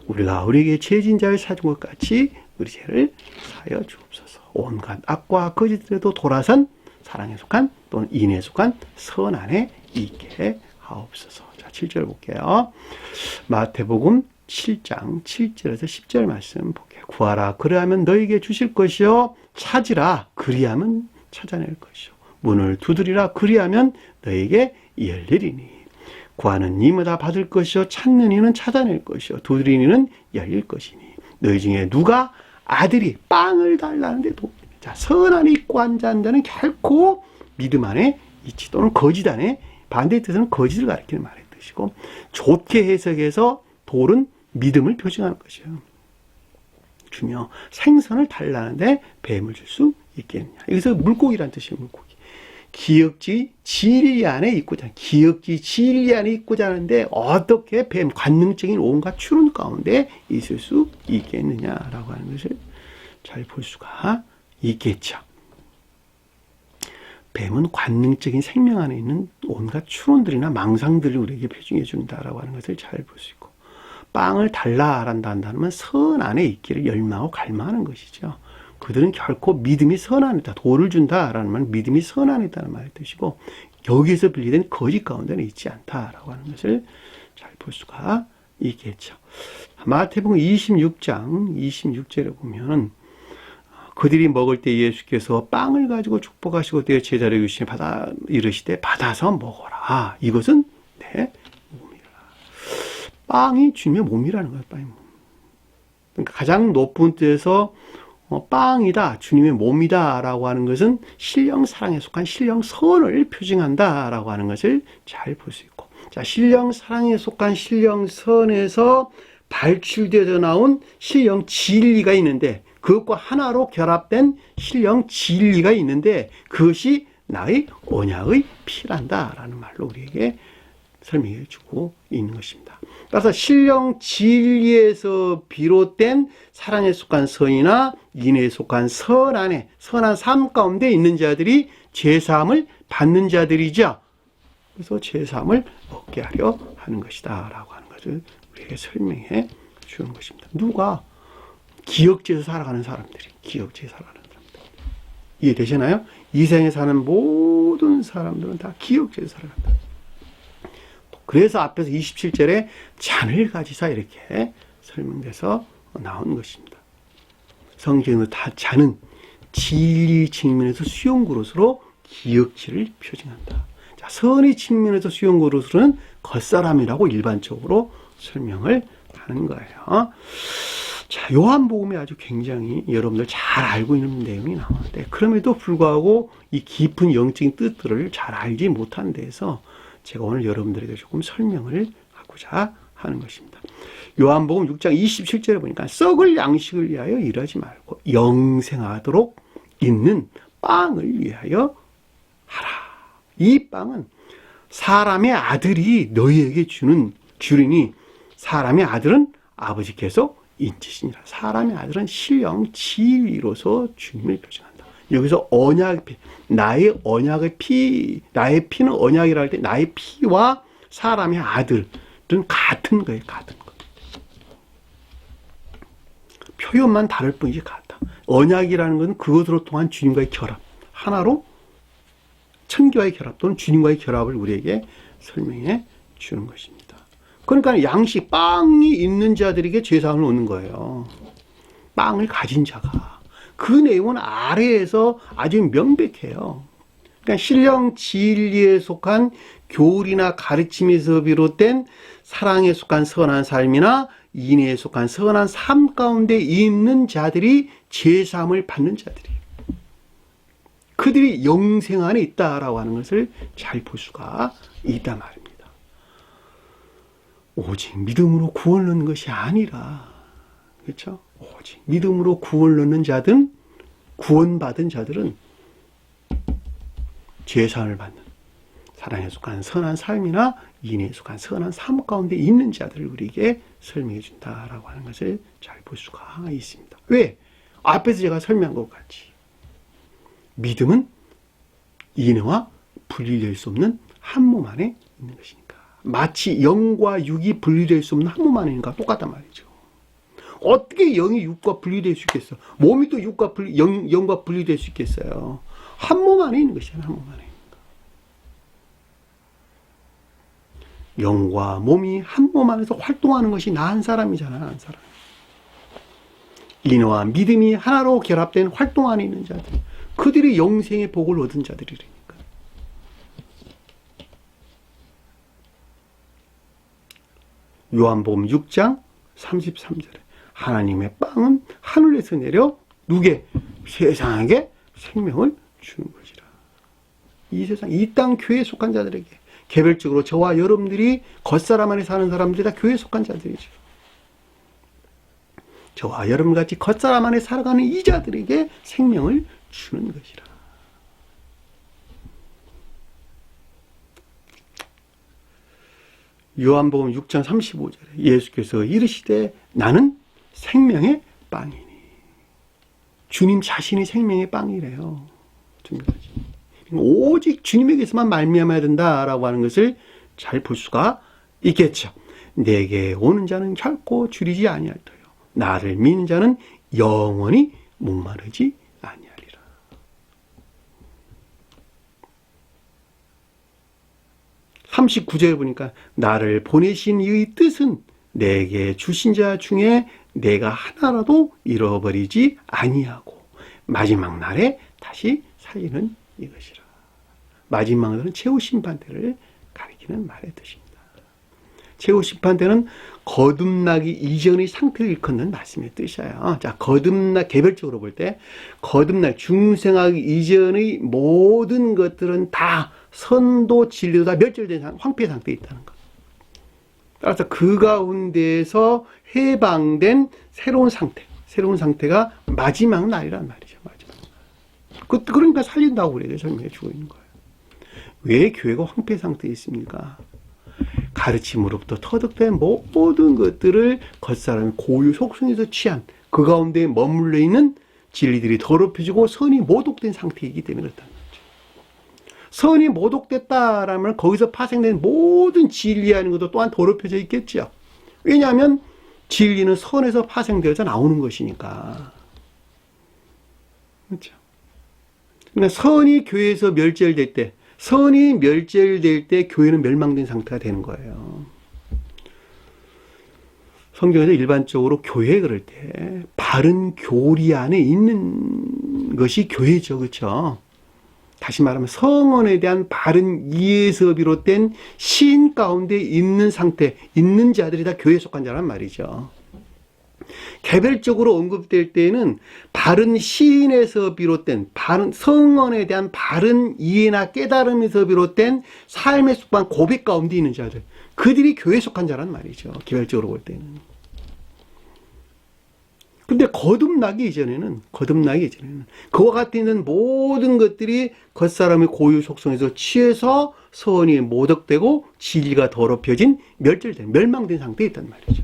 우리가 우리에게 죄진 자를 사준 것 같이 우리 죄를 사하여 주옵소서. 온갖 악과 거짓들에도 돌아선 사랑에 속한 또는 인애에 속한 선 안에 있게 하옵소서. 자, 7절 볼게요. 마태복음 7장 7절에서 10절 말씀 볼게요. 구하라, 그리하면 너에게 주실 것이요, 찾으라, 그리하면 찾아낼 것이요, 문을 두드리라. 그리하면 너에게 열리리니. 구하는 이마다 받을 것이요 찾는 이는 찾아낼 것이요 두드리는 이는 열릴 것이니. 너희 중에 누가 아들이 빵을 달라는데 자, 선한 입고 앉은 자는 결코 믿음 안에 있지. 또는 거짓 안에, 반대의 뜻은 거짓을 가리키는 말의 뜻이고, 좋게 해석해서 돌은 믿음을 표징하는 것이에요. 주며 생선을 달라는데 뱀을 줄 수 있겠느냐. 여기서 물고기란 뜻이에요. 물고기. 기역지 진리 안에 있고자, 기역지 진리 안에 있고자 하는데 어떻게 뱀, 관능적인 온갖 추론 가운데 있을 수 있겠느냐라고 하는 것을 잘 볼 수가 있겠죠. 뱀은 관능적인 생명 안에 있는 온갖 추론들이나 망상들을 우리에게 표징해 준다라고 하는 것을 잘 볼 수 있고, 빵을 달라란다 한다면 선 안에 있기를 열망하고 갈망하는 것이죠. 그들은 결코 믿음이 선 안에 있다. 돌을 준다라는 말은 믿음이 선 안에 있다는 말의 뜻이고, 여기에서 빌리된 거짓 가운데는 있지 않다라고 하는 것을 잘 볼 수가 있겠죠. 마태복음 26장 26절에 보면은 그들이 먹을 때 예수께서 빵을 가지고 축복하시고 떼어 제자를 주시니 이르시되 받아서 먹어라. 이것은 내 몸이라. 빵이 주님의 몸이라는 거예요. 빵이 몸. 그러니까 가장 높은 뜻에서 빵이다, 주님의 몸이다라고 하는 것은 신령 사랑에 속한 신령 선을 표징한다라고 하는 것을 잘 볼 수 있고, 자, 신령 사랑에 속한 신령 선에서 발출되어 나온 신령 진리가 있는데, 그것과 하나로 결합된 신령 진리가 있는데, 그것이 나의 언약의 피란다라는 말로 우리에게 설명해 주고 있는 것입니다. 따라서 신령 진리에서 비롯된 사랑에 속한 선이나 인애에 속한 선 안에, 선한 삶 가운데 있는 자들이 죄사함을 받는 자들이죠. 그래서 죄사함을 얻게 하려 하는 것이다 라고 하는 것을 우리에게 설명해 주는 것입니다. 누가? 기역지에서 살아가는 사람들이, 기역지에서 살아가는 사람들. 이해되시나요? 이 생에 사는 모든 사람들은 다 기역지에서 살아간다. 그래서 앞에서 27절에 잔을 가지사 이렇게 설명돼서 나온 것입니다. 성경의 다 잔은 진리 측면에서 수용 그릇으로 기역지를 표징한다. 자, 선의 측면에서 수용 그릇으로는 겉사람이라고 일반적으로 설명을 하는 거예요. 자, 요한복음에 아주 굉장히 여러분들 잘 알고 있는 내용이 나오는데, 그럼에도 불구하고 이 깊은 영적인 뜻들을 잘 알지 못한 데에서 제가 오늘 여러분들에게 조금 설명을 하고자 하는 것입니다. 요한복음 6장 27절에 보니까 썩을 양식을 위하여 일하지 말고 영생하도록 있는 빵을 위하여 하라. 이 빵은 사람의 아들이 너희에게 주리니 사람의 아들은 아버지께서 인치시니라. 사람의 아들은 신령 진리로서 주님을 표징한다. 여기서 언약, 나의 언약의 피, 나의 피는 언약이라 할 때 나의 피와 사람의 아들은 같은 거예요. 같은 거. 표현만 다를 뿐이지 같다. 언약이라는 것은 그것으로 통한 주님과의 결합, 하나로 천교와의 결합 또는 주님과의 결합을 우리에게 설명해 주는 것입니다. 그러니까 양식, 빵이 있는 자들에게 죄사함을 얻는 거예요. 빵을 가진 자가. 그 내용은 아래에서 아주 명백해요. 그러니까 신령 진리에 속한 교리나 가르침에서 비롯된 사랑에 속한 선한 삶이나 인애에 속한 선한 삶 가운데 있는 자들이 죄사함을 받는 자들이에요. 그들이 영생 안에 있다라고 하는 것을 잘 볼 수가 있단 말입니다. 오직 믿음으로 구원을 얻는 것이 아니라, 그렇죠? 오직 믿음으로 구원을 얻는 자들은, 구원받은 자들은 죄사함을 받는, 사랑에 속한 선한 삶이나 인애에 속한 선한 삶 가운데 있는 자들을 우리에게 설명해 준다라고 하는 것을 잘 볼 수가 있습니다. 왜? 앞에서 제가 설명한 것 같이 믿음은 인애와 분리될 수 없는 한 몸 안에 있는 것이니까. 마치 영과 육이 분리될 수 없는 한 몸 안에 있는 것과 똑같단 말이죠. 어떻게 영이 육과 분리될 수 있겠어? 몸이 또 영과 분리될 수 있겠어요? 한 몸 안에 있는 것이잖아요. 한 몸 안에 있는 거. 영과 몸이 한 몸 안에서 활동하는 것이 나 한 사람이잖아. 한 사람. 인애와 믿음이 하나로 결합된 활동 안에 있는 자들, 그들이 영생의 복을 얻은 자들이니까. 요한복음 6장 33절에 하나님의 빵은 하늘에서 내려 누게? 세상에게 생명을 주는 것이라. 이 세상, 이 땅 교회에 속한 자들에게, 개별적으로 저와 여러분들이 겉사람 안에 사는 사람들이 다 교회에 속한 자들이죠. 저와 여러분같이 겉사람 안에 살아가는 이 자들에게 생명을 주는 것이라. 요한복음 6장 35절에 예수께서 이르시되 나는 생명의 빵이니. 주님 자신이 생명의 빵이래요. 오직 주님에게서만 말미암아야 된다라고 하는 것을 잘 볼 수가 있겠죠. 내게 오는 자는 결코 줄이지 아니할 터요. 나를 믿는 자는 영원히 목마르지 아니하리라. (39절에) 보니까 나를 보내신 이의 뜻은 내게 주신 자 중에 내가 하나라도 잃어버리지 아니하고 마지막 날에 다시 살리는 이것이라. 마지막 날은 최후 심판대를 가리키는 말의 뜻입니다. 최후 심판대는 거듭나기 이전의 상태를 일컫는 말씀의 뜻이에요. 자, 개별적으로 볼 때 중생하기 이전의 모든 것들은 다 선도 진리도 다 멸절된 황폐 상태에 있다는 것. 따라서 그 가운데에서 해방된 새로운 상태가 마지막 날이란 말이죠. 마지막 날. 그러니까 살린다고 그래요. 설명해 주고 있는 거예요. 왜 교회가 황폐 상태에 있습니까? 가르침으로부터 터득된 모든 것들을 겉사람의 고유 속성에서 취한 그 가운데 머물러 있는 진리들이 더럽혀지고 선이 모독된 상태이기 때문에 그렇다는 거죠. 선이 모독됐다라면 거기서 파생된 모든 진리하는 것도 또한 더럽혀져 있겠죠. 왜냐하면 진리는 선에서 파생되어서 나오는 것이니까. 그렇죠. 그러니까 선이 교회에서 멸절될 때 교회는 멸망된 상태가 되는 거예요. 성경에서 일반적으로 교회 그럴 때 바른 교리 안에 있는 것이 교회죠. 그렇죠? 다시 말하면 성언에 대한 바른 이해에서 비롯된 신 가운데 있는 상태, 있는 자들이 다 교회에 속한 자란 말이죠. 개별적으로 언급될 때에는 바른 시인에서 비롯된 바른 성언에 대한 바른 이해나 깨달음에서 비롯된 삶의 습관 고백 가운데 있는 자들, 그들이 교회에 속한 자란 말이죠. 개별적으로 볼 때는. 근데 거듭나기 이전에는 그와 같은 모든 것들이 겉사람의 고유 속성에서 취해서 선이 모독되고 진리가 더럽혀진 멸망된 상태에 있단 말이죠.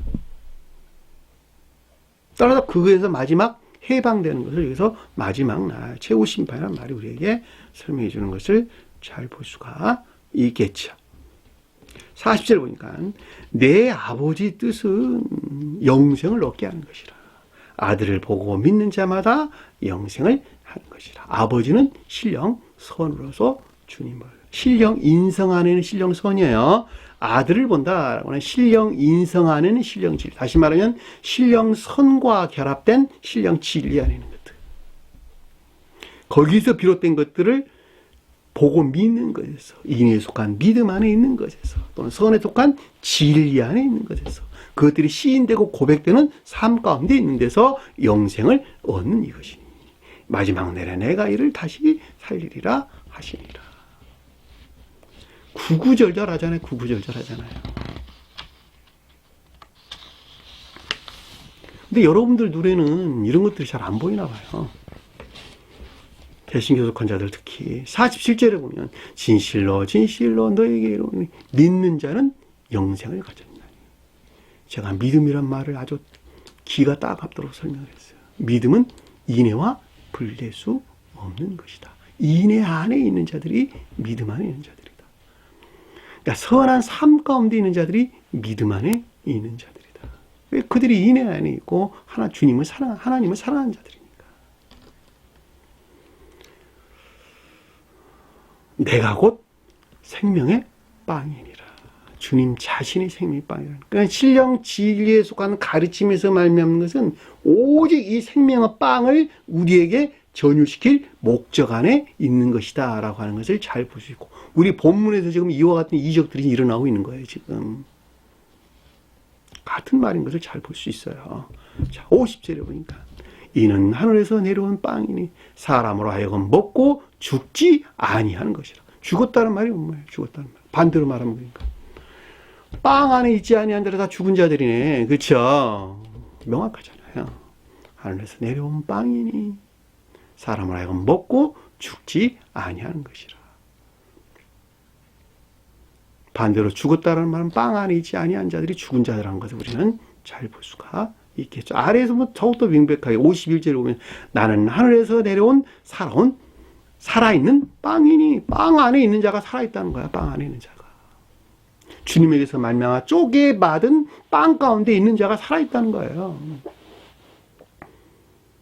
따라서 그거에서 마지막 해방되는 것을 여기서 마지막 날 최후 심판이라는 말이 우리에게 설명해 주는 것을 잘 볼 수가 있겠죠. 40절 보니까 내 아버지 뜻은 영생을 얻게 하는 것이라. 아들을 보고 믿는 자마다 영생을 하는 것이라. 아버지는 신령 선으로서 주님을, 신령 인성 안에는 신령 선이에요. 아들을 본다라고 하는 신령 인성 안에는 신령 진리. 다시 말하면 신령 선과 결합된 신령 진리 안에 있는 것들. 거기서 비롯된 것들을 보고 믿는 것에서, 인에 속한 믿음 안에 있는 것에서, 또는 선에 속한 진리 안에 있는 것에서, 그것들이 시인되고 고백되는 삶 가운데 있는 데서 영생을 얻는 이것이니 마지막 날에 내가 이를 다시 살리리라 하시니라. 구구절절하잖아요. 근데 여러분들 눈에는 이런 것들이 잘 안 보이나 봐요. 개신교 속한 자들 특히 47절에 보면 진실로 너에게 이르노니 믿는 자는 영생을 가졌나니. 제가 믿음이란 말을 아주 기가 따갑도록 설명을 했어요. 믿음은 인애와 분리될 수 없는 것이다. 인애 안에 있는 자들이 믿음 안에 있는 자들이다. 그러니까 선한 삶 가운데 있는 자들이 믿음 안에 있는 자들이다. 왜? 그들이 인애 안에 있고 하나님을 사랑하는 자들이니까. 내가 곧 생명의 빵이니라. 주님 자신이 생명의 빵이라. 그러니까 신령 진리에 속한 가르침에서 말미암는 것은 오직 이 생명의 빵을 우리에게 전유시킬 목적 안에 있는 것이다 라고 하는 것을 잘 볼 수 있고, 우리 본문에서 지금 이와 같은 이적들이 일어나고 있는 거예요. 지금 같은 말인 것을 잘 볼 수 있어요. 자, 50절에 보니까 이는 하늘에서 내려온 빵이니 사람으로 하여금 먹고 죽지 아니하는 것이라. 죽었다는 말이 뭐예요? 죽었다는 말. 반대로 말하면 그러니까 빵 안에 있지 아니한 자들 다 죽은 자들이네. 그렇죠? 명확하잖아요. 하늘에서 내려온 빵이니 사람을 하여금 먹고 죽지 아니하는 것이라. 반대로 죽었다는 말은 빵 안에 있지 아니한 자들이 죽은 자들이라는 것을 우리는 잘 볼 수가 있겠죠. 아래에서 뭐 더욱더 명백하게 51절에 보면 나는 하늘에서 내려온 살아있는 빵이니 빵 안에 있는 자가 살아있다는 거야. 빵 안에 있는 자가. 주님에게서 말미암아 쪼개받은 빵 가운데 있는 자가 살아있다는 거예요.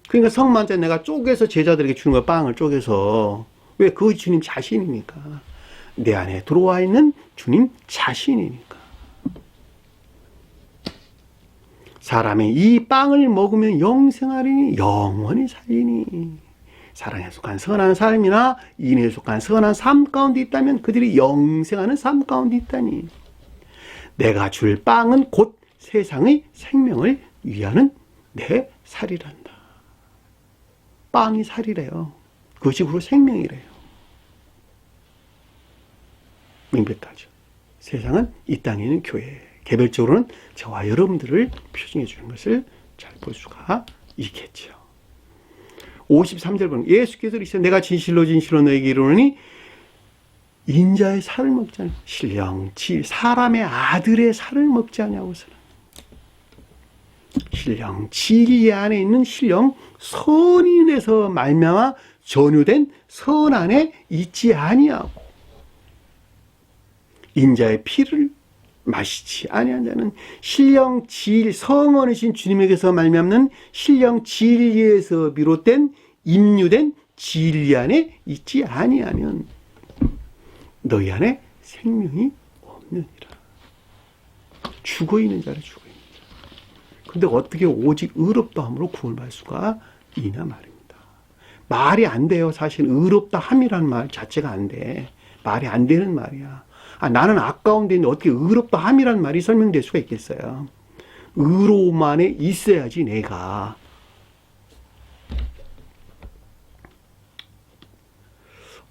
그러니까 성만자 내가 쪼개서 제자들에게 주는 거야. 빵을 쪼개서. 왜? 그 주님 자신이니까. 내 안에 들어와 있는 주님 자신이니까. 사람이 이 빵을 먹으면 영생하리니 영원히 살리니. 사랑에 속한 선한 삶이나 인에 속한 선한 삶 가운데 있다면 그들이 영생하는 삶 가운데 있다니. 내가 줄 빵은 곧 세상의 생명을 위하는 내 살이란다. 빵이 살이래요. 그것이 바로 생명이래요. 명백하죠. 세상은 이 땅에 있는 교회, 개별적으로는 저와 여러분들을 표징해 주는 것을 잘 볼 수가 있겠죠. 53절 보면 예수께서 이르시되 내가 진실로 너에게 이르노니 인자의 살을 먹지 않냐. 신령 사람의 아들의 살을 먹지 않냐고서는. 신령 진리 안에 있는 신령 선인에서 말미암아 전유된 선 안에 있지 아니하고 인자의 피를 마시지 아니한 자는 신령 진리 성원이신 주님에게서 말미암는 신령 진리에서 비롯된 임유된 진리 안에 있지 아니하면 너희 안에 생명이 없느니라. 죽어있는 자를 죽어있는 자. 근데 어떻게 오직 의롭다 함으로 구원받을 수가 있냐 말입니다. 말이 안 돼요. 사실 의롭다 함이라는 말 자체가 안 돼. 말이 안 되는 말이야. 나는 아까운데 있는데 어떻게 의롭다 함이라는 말이 설명될 수가 있겠어요. 의로움 안에 있어야지 내가.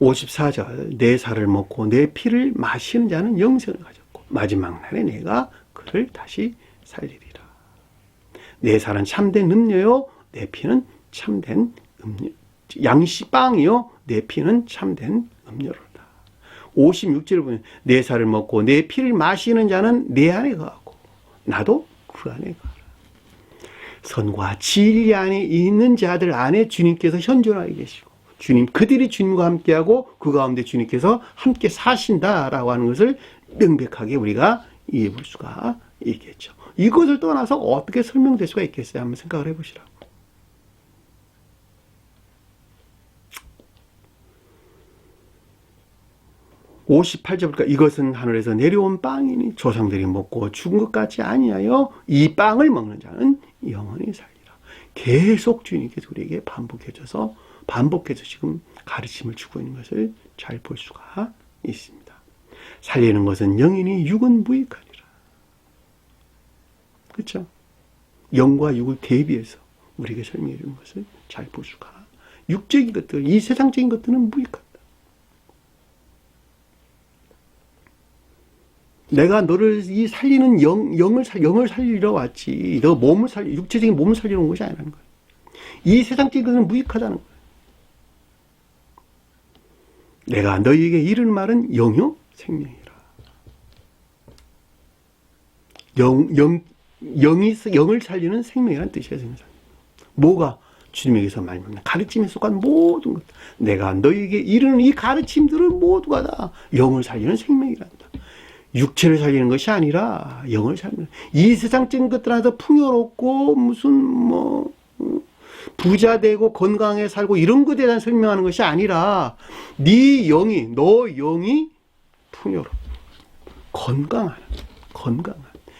54절 내 살을 먹고 내 피를 마시는 자는 영생을 가졌고 마지막 날에 내가 그를 다시 살리리라. 내 살은 참된 음료요 내 피는 참된 음료. 양식빵이요 내 피는 참된 음료로다. 56절을 보면 내 살을 먹고 내 피를 마시는 자는 내 안에 거하고 나도 그 안에 거하라. 선과 진리 안에 있는 자들 안에 주님께서 현존하게 계시고 주님 그들이 주님과 함께하고 그 가운데 주님께서 함께 사신다라고 하는 것을 명백하게 우리가 이해해 볼 수가 있겠죠. 이것을 떠나서 어떻게 설명될 수가 있겠어요? 한번 생각을 해보시라고. (58절) 이것은 하늘에서 내려온 빵이니 조상들이 먹고 죽은 것 같지 아니하여 이 빵을 먹는 자는 영원히 살리라. 계속 주님께서 우리에게 반복해서 지금 가르침을 주고 있는 것을 잘 볼 수가 있습니다. 살리는 것은 영이니 육은 무익하니라. 그렇죠? 영과 육을 대비해서 우리에게 설명해 주는 것을 잘 볼 수가. 육적인 것들, 이 세상적인 것들은 무익하다. 내가 너를 이 살리는 영을 살리러 왔지. 너 육체적인 몸을 살리러 온 것이 아니라는 거야. 이 세상적인 것은 무익하다는 거야. 내가 너희에게 이르는 말은 영요 생명이라. 영을 살리는 생명이라는 뜻이에요. 뭐가? 주님에게서 말하는 가르침에 속한 모든 것. 내가 너희에게 이르는 이 가르침들은 모두가 다 영을 살리는 생명이란다. 육체를 살리는 것이 아니라 영을 살리는. 이 세상적인 것들 안에서 풍요롭고 무슨 부자 되고 건강하게 살고 이런 것에 대한 설명하는 것이 아니라 너 영이 풍요롭고 건강한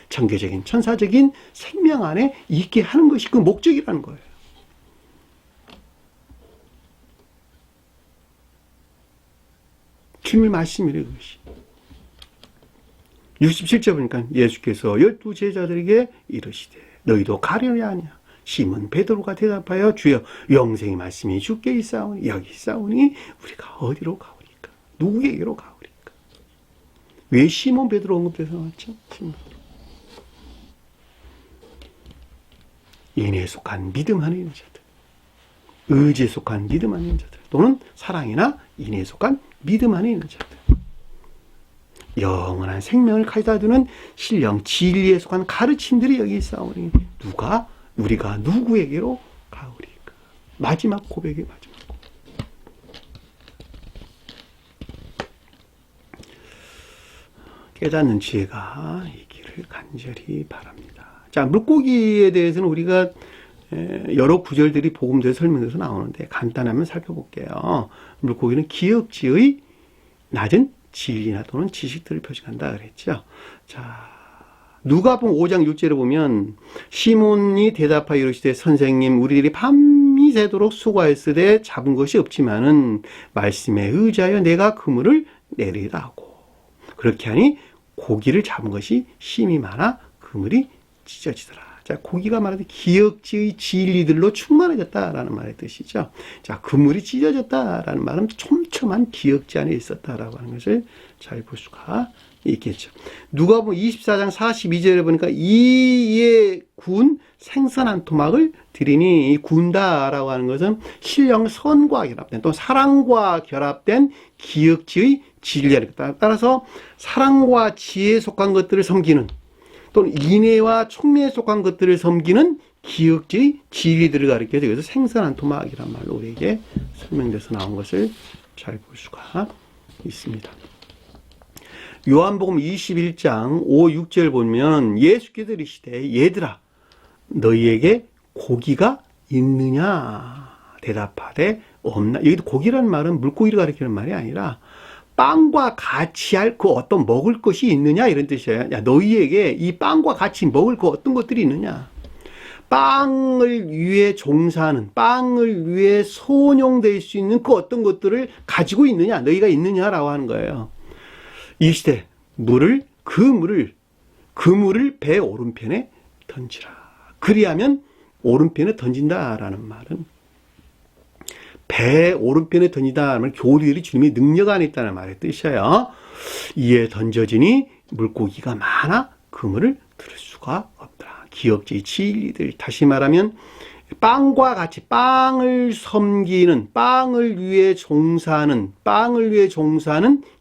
정교적인 천사적인 생명 안에 있게 하는 것이 그 목적이라는 거예요. 주님의 말씀이래요. 그것이. 67절 보니까 예수께서 12 제자들에게 이르시되 너희도 가려냐 하냐. 시몬 베드로가 대답하여 주여 영생의 말씀이 주께 있사오니 여기 있사오니 우리가 어디로 가오리까? 누구에게로 가오리까? 왜 시몬 베드로 언급돼서 나왔죠? 시몬. 인애에 속한 믿음 안에 있는 자들, 의지에 속한 믿음 안에 있는 자들, 또는 사랑이나 인애에 속한 믿음 안에 있는 자들, 영원한 생명을 가져다 두는 신령 진리에 속한 가르침들이 여기 있사오니 우리가 누구에게로 가오리까? 마지막 고백의 마지막 고백. 깨닫는 지혜가 있기를 간절히 바랍니다. 자, 물고기에 대해서는 우리가 여러 구절들이 복음서에 설명돼서 나오는데 간단하면 살펴볼게요. 물고기는 기억지의 낮은 진리나 또는 지식들을 표시한다 그랬죠. 자, 누가복음 5장 6절에 보면 시몬이 대답하여 이르시되 선생님 우리들이 밤이 새도록 수고하였으되 잡은 것이 없지만은 말씀에 의지하여 내가 그물을 내리라 하고 그렇게 하니 고기를 잡은 것이 심이 많아 그물이 찢어지더라. 자, 고기가 말하는 기억지의 진리들로 충만해졌다라는 말의 뜻이죠. 자, 그물이 찢어졌다라는 말은 촘촘한 기억지 안에 있었다라고 하는 것을 잘 볼 수가 있겠죠. 누가복음 24장 42절에 보니까 이에 구운 생선 한 토막을 드리니 이 구운다라고 하는 것은 신령 선과 결합된 또 사랑과 결합된 기억지의 진리입니다. 따라서 사랑과 지혜에 속한 것들을 섬기는 또는 인애와 총명에 속한 것들을 섬기는 기억지의 진리들을 가리켜서 여기서 생선 한 토막이란 말로 우리에게 설명돼서 나온 것을 잘 볼 수가 있습니다. 요한복음 21장 5, 6절 보면 예수께서 이르시되 얘들아 너희에게 고기가 있느냐 대답하되 없나. 여기도 고기라는 말은 물고기를 가리키는 말이 아니라 빵과 같이 할 그 어떤 먹을 것이 있느냐 이런 뜻이에요. 야, 너희에게 이 빵과 같이 먹을 그 어떤 것들이 있느냐. 빵을 위해 종사하는, 빵을 위해 소용될 수 있는 그 어떤 것들을 가지고 있느냐, 너희가 있느냐라고 하는 거예요. 이 시대 그 물을 배 오른편에 던지라. 그리하면 오른편에 던진다라는 말은 배 오른편에 던지다라는 교리들이 주님의 능력 안에 있다는 말의 뜻이에요. 이에 던져지니 물고기가 많아 그물을 들을 수가 없더라. 기억지의 진리들, 다시 말하면 빵과 같이 빵을 섬기는, 빵을 위해 종사하는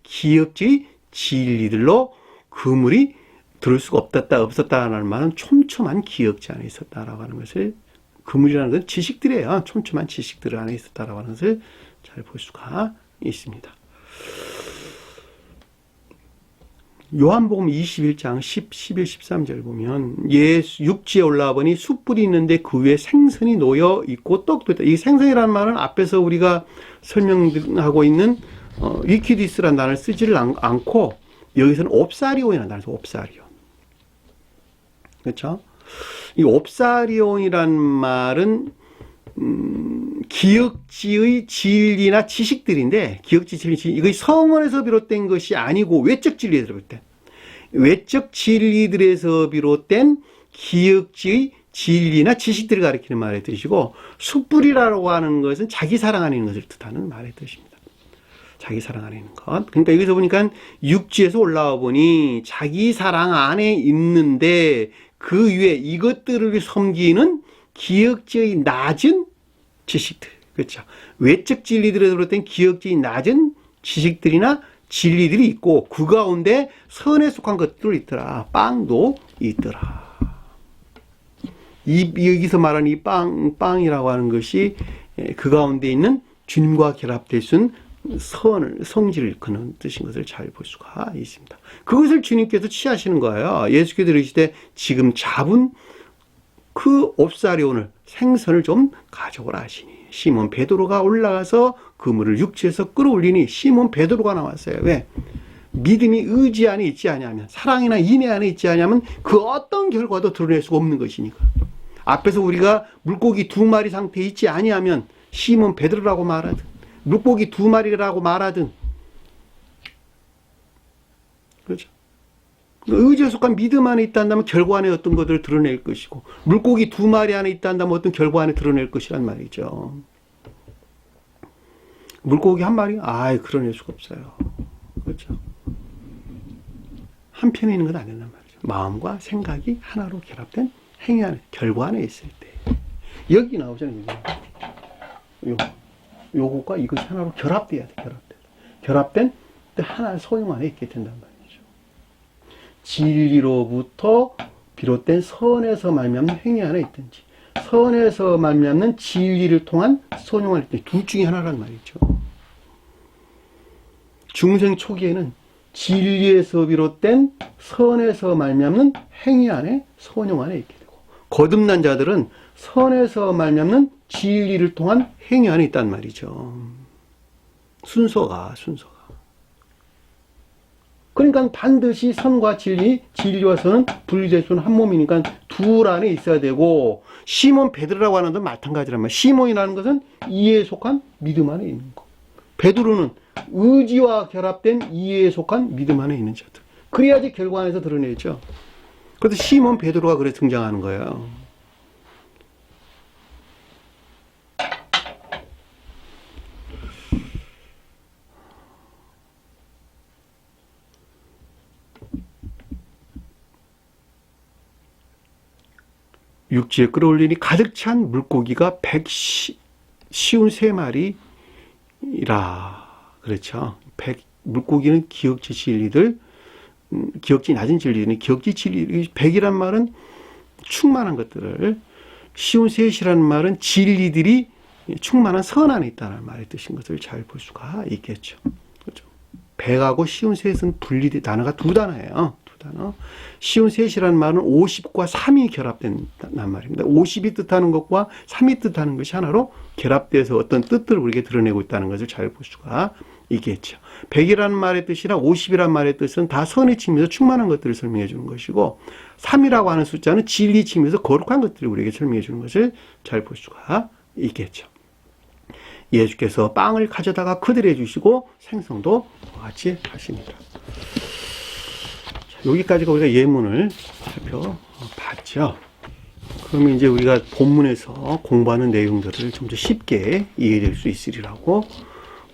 기억지의 진리들로 그물이 들을 수가 없었다라는 말은 촘촘한 기억지 안에 있었다라고 하는 것을, 그물이라는 건 지식들이에요. 촘촘한 지식들 안에 있었다라고 하는 것을 잘 볼 수가 있습니다. 요한복음 21장 10, 11, 13절 보면 예수 육지에 올라와 보니 숯불이 있는데 그 위에 생선이 놓여 있고 떡도 있다. 이 생선이라는 말은 앞에서 우리가 설명하고 있는 위키디스라는 단어를 쓰지를 않고 여기서는 옵사리온이라는 단어에서 옵사리온. 그렇죠? 이 옵사리온이란 말은 기억지의 진리나 지식들인데, 기억지 진리, 이거 성원에서 비롯된 것이 아니고 외적 진리에서 비롯된, 외적 진리들에서 비롯된 기억지의 진리나 지식들을 가리키는 말의 뜻이고, 숯불이라고 하는 것은 자기 사랑 안에 있는 것을 뜻하는 말의 뜻입니다. 자기 사랑 안에 있는 것. 그러니까 여기서 보니까 육지에서 올라와 보니 자기 사랑 안에 있는데 그 위에 이것들을 섬기는 기억지의 낮은 지식들, 그렇죠. 외적 진리들에 비롯된 기억지의 낮은 지식들이나 진리들이 있고 그 가운데 선에 속한 것들이 있더라. 빵도 있더라. 여기서 말하는 이 빵이라고 하는 것이 그 가운데 있는 주님과 결합될 수 있는 성질을 일컫는 뜻인 것을 잘 볼 수가 있습니다. 그것을 주님께서 취하시는 거예요. 예수께서 이르시되 지금 잡은 그 옵사리온을, 생선을 좀 가져오라 하시니 시몬 베드로가 올라가서 그물을 육지에서 끌어올리니 시몬 베드로가 나왔어요. 왜? 믿음이 의지 안에 있지 아니하면, 사랑이나 인애 안에 있지 아니하면 그 어떤 결과도 드러낼 수가 없는 것이니까. 앞에서 우리가 물고기 2마리 상태에 있지 아니하면 시몬 베드로라고 말하든 물고기 2마리라고 말하든, 그렇죠? 의지에 속한 믿음 안에 있다면 결과 안에 어떤 것들을 드러낼 것이고, 물고기 2마리 안에 있다면 어떤 결과 안에 드러낼 것이란 말이죠. 물고기 1마리? 그려낼 수가 없어요. 그렇죠. 한편에 있는 건 안 된단 말이죠. 마음과 생각이 하나로 결합된 행위 안에, 결과 안에 있을 때. 여기 나오잖아요. 요것과 이것이 하나로 결합돼야 돼, 결합된 때 하나의 소용 안에 있게 된단 말이죠. 진리로부터 비롯된 선에서 말미암는 행위 안에 있든지, 선에서 말미암는 진리를 통한 소용 안에 있든지, 둘 중에 하나란 말이죠. 중생 초기에는 진리에서 비롯된 선에서 말미암는 행위 안에, 선용 안에 있게 되고, 거듭난 자들은 선에서 말미암는 진리를 통한 행위 안에 있단 말이죠. 순서가. 그러니까 반드시 선과 진리와 선은 분리될 수는 한 몸이니까 둘 안에 있어야 되고, 시몬 베드로라고 하는 건 마찬가지란 말이에요. 시몬이라는 것은 이해에 속한 믿음 안에 있는 거. 베드로는 의지와 결합된 이해에 속한 믿음 안에 있는 자들. 그래야지 결과 안에서 드러내죠. 그래서 시몬 베드로가 그래 등장하는 거예요. 육지에 끌어올리니 가득 찬 물고기가 153마리라. 그렇죠. 물고기는 기억지 진리들, 기억지 낮은 진리는 기억지 진리, 100이란 말은 충만한 것들을, 53이라는 말은 진리들이 충만한 선 안에 있다는 말의 뜻인 것을 잘 볼 수가 있겠죠. 그렇죠. 100하고 53은 분리된 단어가 두 단어예요. 단어. 53이라는 말은 50과 3이 결합된 말입니다. 50이 뜻하는 것과 3이 뜻하는 것이 하나로 결합돼서 어떤 뜻들을 우리에게 드러내고 있다는 것을 잘 볼 수가 있겠죠. 100이라는 말의 뜻이랑 50이라는 말의 뜻은 다 선의 측면에서 충만한 것들을 설명해 주는 것이고, 3이라고 하는 숫자는 진리 측면에서 거룩한 것들을 우리에게 설명해 주는 것을 잘 볼 수가 있겠죠. 예수께서 빵을 가져다가 그들에게 주시고 생성도 같이 하십니다. 여기까지가 우리가 예문을 살펴봤죠. 그러면 이제 우리가 본문에서 공부하는 내용들을 좀 더 쉽게 이해될 수 있으리라고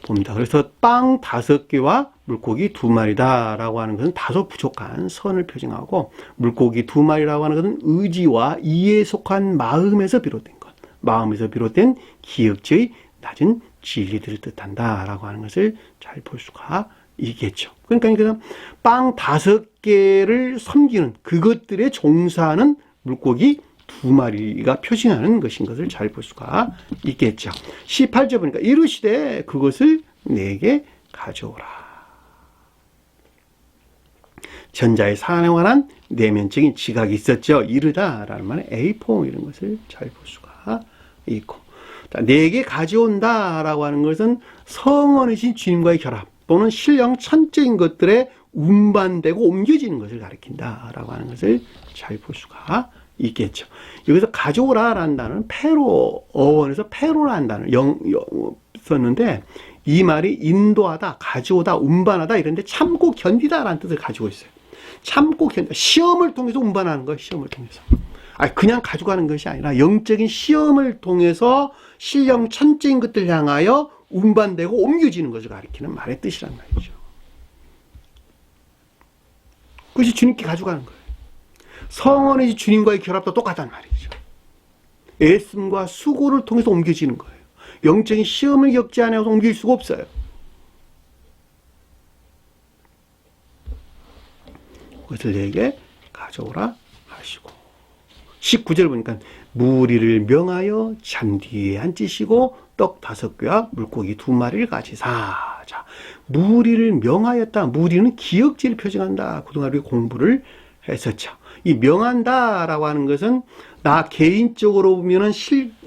봅니다. 그래서 빵 5개와 물고기 2마리다 라고 하는 것은 다소 부족한 선을 표징하고, 물고기 2마리라고 하는 것은 의지와 이해에 속한 마음에서 비롯된 것, 마음에서 비롯된 기억지의 낮은 진리들을 뜻한다 라고 하는 것을 잘 볼 수가 있겠죠. 그러니까 빵 5개를 섬기는, 그것들에 종사하는 물고기 2마리가 표시하는 것인 것을 잘 볼 수가 있겠죠. 18절 보니까 이르시되 그것을 내게 가져오라. 전자의 사안에 관한 내면적인 지각이 있었죠. 이르다라는 말은 에이포 이런 것을 잘 볼 수가 있고, 내게 가져온다라고 하는 것은 성원이신 주님과의 결합 또는 신령 천적인 것들에 운반되고 옮겨지는 것을 가리킨다라고 하는 것을 잘 볼 수가 있겠죠. 여기서 가져오라라는 단어는 페로, 어원에서 페로라는 단어를 썼는데, 이 말이 인도하다, 가져오다, 운반하다 이런데 참고 견디다라는 뜻을 가지고 있어요. 참고 견디다, 시험을 통해서 운반하는 거예요. 시험을 통해서. 그냥 가져가는 것이 아니라 영적인 시험을 통해서 신령 천적인 것들 향하여 운반되고 옮겨지는 것을 가리키는 말의 뜻이란 말이죠. 그것이 주님께 가져가는 거예요. 성원의 주님과의 결합도 똑같단 말이죠. 애씀과 수고를 통해서 옮겨지는 거예요. 영적인 시험을 겪지 않아서 옮길 수가 없어요. 그것을 내게 가져오라 하시고, 19절 보니까 무리를 명하여 잔디에 앉히시고 떡 5개와 물고기 2마리를 가지사. 자, 무리를 명하였다. 무리는 기억지를 표징한다. 그동안 우리 공부를 했었죠. 이 명한다라고 하는 것은 나 개인적으로 보면은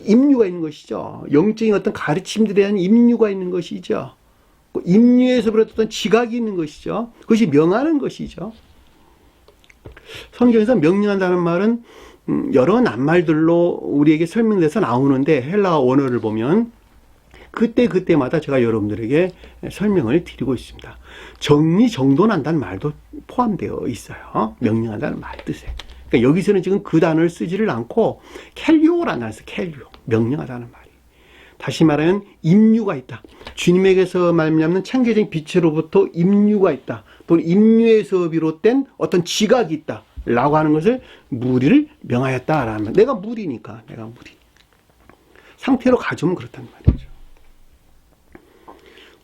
임류가 있는 것이죠. 영적인 어떤 가르침들에 대한 임류가 있는 것이죠. 임류에서 비롯했던 지각이 있는 것이죠. 그것이 명하는 것이죠. 성경에서 명령한다는 말은 여러 낱말들로 우리에게 설명돼서 나오는데, 헬라어 원어를 보면 그때마다 제가 여러분들에게 설명을 드리고 있습니다. 정리정돈한다는 말도 포함되어 있어요. 명령한다는 말 뜻에. 그러니까 여기서는 지금 그 단어를 쓰지를 않고 켈리오라는 단어를 써요. 켈리오. 명령하다는 말이. 다시 말하면 임류가 있다. 주님에게서 말미암는 창조적인 빛으로부터 임류가 있다. 또는 임류에서 비롯된 어떤 지각이 있다. 라고 하는 것을 무리를 명하였다라는 말. 내가 무리니까. 상태로 가져오면 그렇단 말이죠.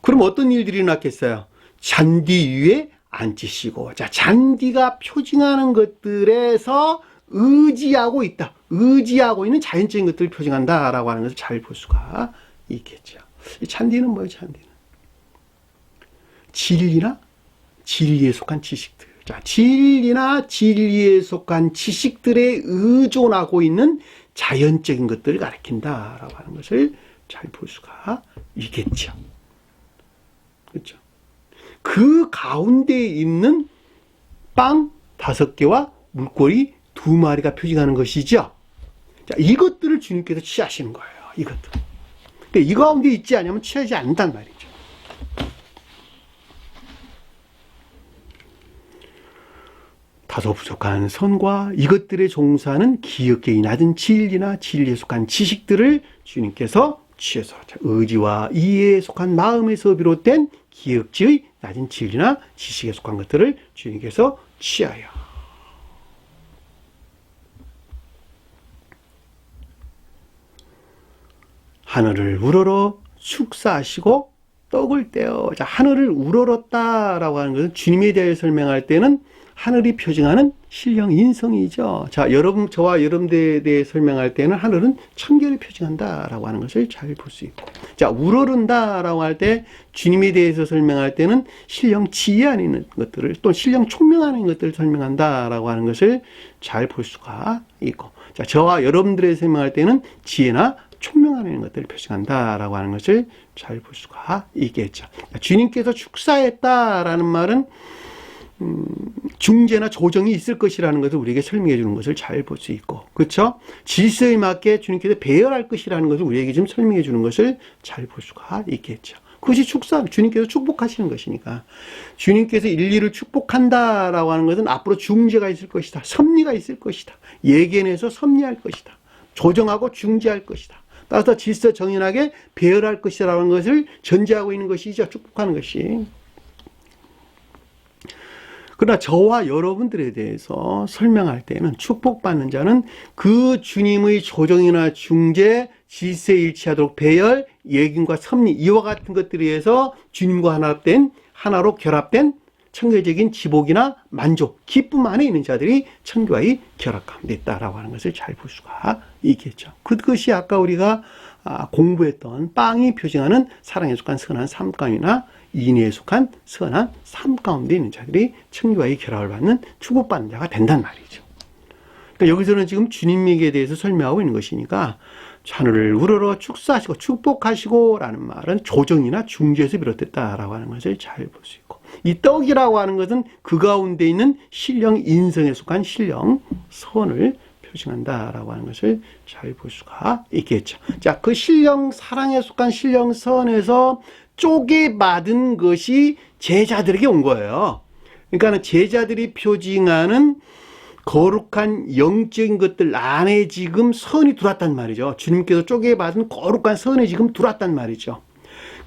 그럼 어떤 일들이 일어났겠어요? 잔디 위에 앉히시고. 자, 잔디가 표징하는 것들에서 의지하고 있다. 의지하고 있는 자연적인 것들을 표징한다라고 하는 것을 잘 볼 수가 있겠죠. 이 잔디는 뭐예요, 잔디는? 진리나 진리에 속한 지식들. 자, 진리나 진리에 속한 지식들에 의존하고 있는 자연적인 것들을 가리킨다라고 하는 것을 잘 볼 수가 있겠죠. 그렇죠? 그 가운데에 있는 빵 5개와 물고기 2마리가 표징하는 것이죠. 자, 이것들을 주님께서 취하시는 거예요. 이것들. 근데 이 가운데 있지 않으면 취하지 않는단 말이죠. 다소 부족한 선과 이것들에 종사하는 기억계의 낮은 진리나 진리에 속한 지식들을 주님께서 취해서 의지와 이해에 속한 마음에서 비롯된 기억지의 낮은 진리나 지식에 속한 것들을 주님께서 취하여 하늘을 우러러 축사하시고 떡을 떼어. 자, 하늘을 우러렀다라고 하는 것은 주님에 대해 설명할 때는 하늘이 표징하는 신령 인성이죠. 자, 저와 여러분들에 대해 설명할 때는 하늘은 천계를 표징한다라고 하는 것을 잘 볼 수 있고. 자, 우러른다라고 할 때 주님에 대해서 설명할 때는 신령 지혜 안에 있는 것들을 또 신령 총명 안에 있는 것들을 설명한다라고 하는 것을 잘 볼 수가 있고. 자, 저와 여러분들에 설명할 때는 지혜나 총명 안에 있는 것들을 표징한다라고 하는 것을 잘 볼 수가 있겠죠. 주님께서 축사했다라는 말은 중재나 조정이 있을 것이라는 것을 우리에게 설명해 주는 것을 잘 볼 수 있고, 그렇죠? 질서에 맞게 주님께서 배열할 것이라는 것을 우리에게 좀 설명해 주는 것을 잘 볼 수가 있겠죠. 그것이 축사, 주님께서 축복하시는 것이니까. 주님께서 인류를 축복한다라고 하는 것은 앞으로 중재가 있을 것이다. 섭리가 있을 것이다. 예견해서 섭리할 것이다. 조정하고 중재할 것이다. 따라서 질서 정연하게 배열할 것이라는 것을 전제하고 있는 것이죠. 축복하는 것이. 그러나 저와 여러분들에 대해서 설명할 때는 축복받는 자는 그 주님의 조정이나 중재, 질서에 일치하도록 배열, 예견과 섭리 이와 같은 것들에 의해서 주님과 하나로 결합된 천교적인 지복이나 만족, 기쁨 안에 있는 자들이 천교와의 결합 가운데 있다라고 하는 것을 잘 볼 수가 있겠죠. 그것이 아까 우리가 공부했던 빵이 표징하는 사랑에 속한 선한 삶감이나 인애에 속한 선한 삶 가운데 있는 자들이 천교와의 결합을 받는 축복받는 자가 된단 말이죠. 그러니까 여기서는 지금 주님에게 대해서 설명하고 있는 것이니까 하늘을 우러러 축사하시고 축복하시고 라는 말은 조정이나 중재에서 비롯됐다라고 하는 것을 잘 볼 수 있고, 이 떡이라고 하는 것은 그 가운데 있는 신령 인성에 속한 신령 선을 표징한다라고 하는 것을 잘 볼 수가 있겠죠. 자, 그 신령 사랑에 속한 신령 선에서 쪼개받은 것이 제자들에게 온 거예요. 그러니까 제자들이 표징하는 거룩한 영적인 것들 안에 지금 선이 들어왔단 말이죠. 주님께서 쪼개받은 거룩한 선이 지금 들어왔단 말이죠.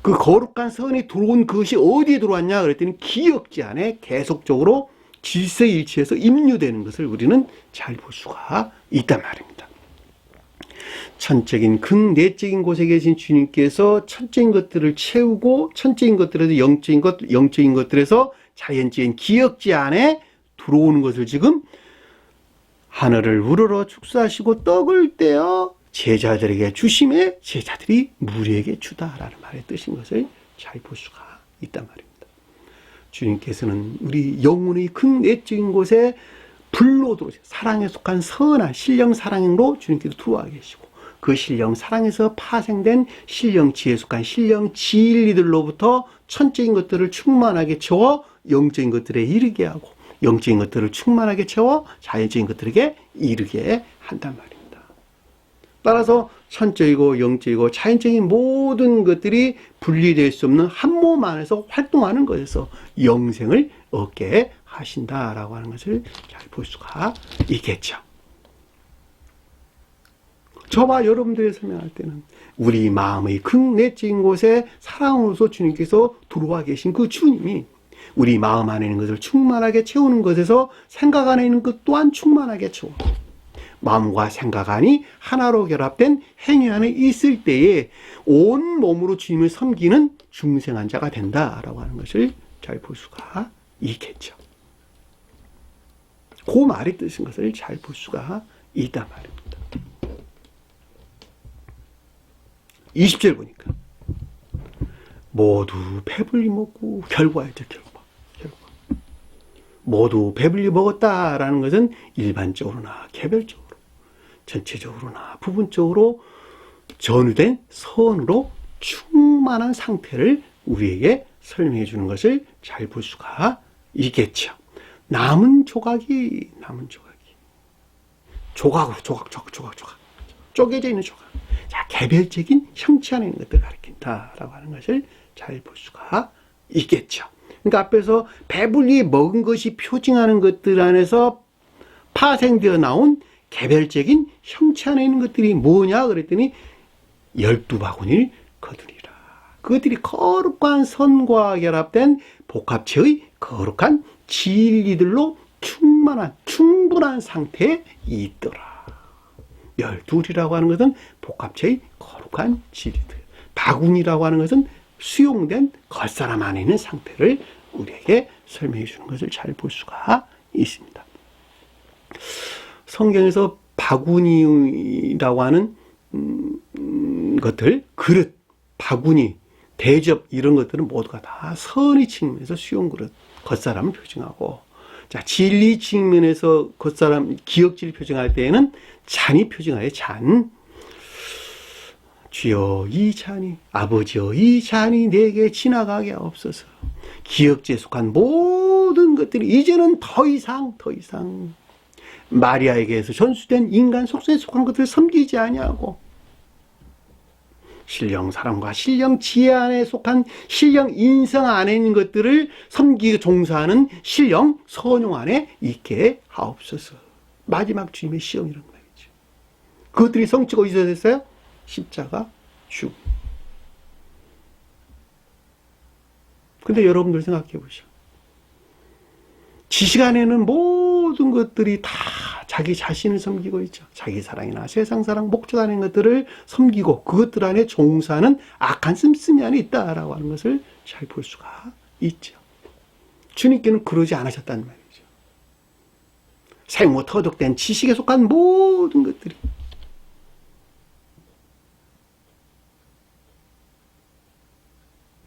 그 거룩한 선이 들어온 것이 어디에 들어왔냐 그랬더니 기억지 안에 계속적으로 질서에 일치해서 임류되는 것을 우리는 잘 볼 수가 있단 말입니다. 천적인 극내적인 곳에 계신 주님께서 천적인 것들을 채우고 천적인 것들에서 영적인 것들에서 자연적인 기억지 안에 들어오는 것을 지금 하늘을 우러러 축사하시고 떡을 떼어 제자들에게 주심에 제자들이 무리에게 주다라는 말의 뜻인 것을 잘 볼 수가 있단 말입니다. 주님께서는 우리 영혼의 극내적인 곳에 불로 들어오세요. 사랑에 속한 선한 신령 사랑으로 주님께서 들어와 계시고, 그 신령 사랑에서 파생된 신령 지혜에 속한 신령 진리들로부터 천적인 것들을 충만하게 채워 영적인 것들에 이르게 하고, 영적인 것들을 충만하게 채워 자연적인 것들에게 이르게 한단 말입니다. 따라서 천적이고 영적이고 차인적인 모든 것들이 분리될 수 없는 한 몸 안에서 활동하는 것에서 영생을 얻게 하신다라고 하는 것을 잘 볼 수가 있겠죠. 저와 여러분들이 설명할 때는 우리 마음의 극내적인 곳에 사랑으로서 주님께서 들어와 계신 그 주님이 우리 마음 안에 있는 것을 충만하게 채우는 것에서 생각 안에 있는 것 또한 충만하게 채워 마음과 생각 안이 하나로 결합된 행위 안에 있을 때에 온 몸으로 주님을 섬기는 중생한 자가 된다라고 하는 것을 잘 볼 수가 있겠죠. 그 말의 뜻인 것을 잘 볼 수가 있단 말입니다. 20절 보니까 모두 배불리 먹고 결과였죠. 결과. 모두 배불리 먹었다라는 것은 일반적으로나 개별적으로 전체적으로나 부분적으로 전후된 선으로 충만한 상태를 우리에게 설명해 주는 것을 잘 볼 수가 있겠죠. 남은 조각이 조각으로 조각 쪼개져 있는 조각. 자, 개별적인 형체 안에 있는 것들을 가리킨다라고 하는 것을 잘 볼 수가 있겠죠. 그러니까 앞에서 배불리 먹은 것이 표징하는 것들 안에서 파생되어 나온 개별적인 형체 안에 있는 것들이 뭐냐 그랬더니 12바구니를 거두리라. 그것들이 거룩한 선과 결합된 복합체의 거룩한 진리들로 충분한 상태에 있더라. 12이라고 하는 것은 복합체의 거룩한 진리들. 바구니라고 하는 것은 수용된 겉사람 안에 있는 상태를 우리에게 설명해 주는 것을 잘 볼 수가 있습니다. 성경에서 바구니라고 하는 것들, 그릇, 바구니, 대접 이런 것들은 모두가 다 선의 측면에서 수용 그릇, 겉사람을 표징하고, 자, 진리 측면에서 겉사람, 기억지를 표징할 때에는 잔이 표징하여 잔. 주여 이 잔이, 아버지여 이 잔이 내게 지나가게 없어서. 기억지에 속한 모든 것들이 이제는 더 이상 마리아에게서 전수된 인간 속성에 속한 것들을 섬기지 아니하고 신령 사랑과 신령 지혜 안에 속한 신령 인성 안에 있는 것들을 섬기고 종사하는 신령 선용 안에 있게 하옵소서. 마지막 주님의 시험이란 말이죠. 그것들이 성취가 어디서 됐어요? 십자가 죽음. 근데 여러분들 생각해 보시오. 지식 안에는 모든 것들이 다 자기 자신을 섬기고 있죠. 자기 사랑이나 세상 사랑, 목적 안에 있는 것들을 섬기고 그것들 안에 종사하는 악한 씀씀이 안에 있다라고 하는 것을 잘 볼 수가 있죠. 주님께는 그러지 않으셨다는 말이죠. 생모 터득된 지식에 속한 모든 것들이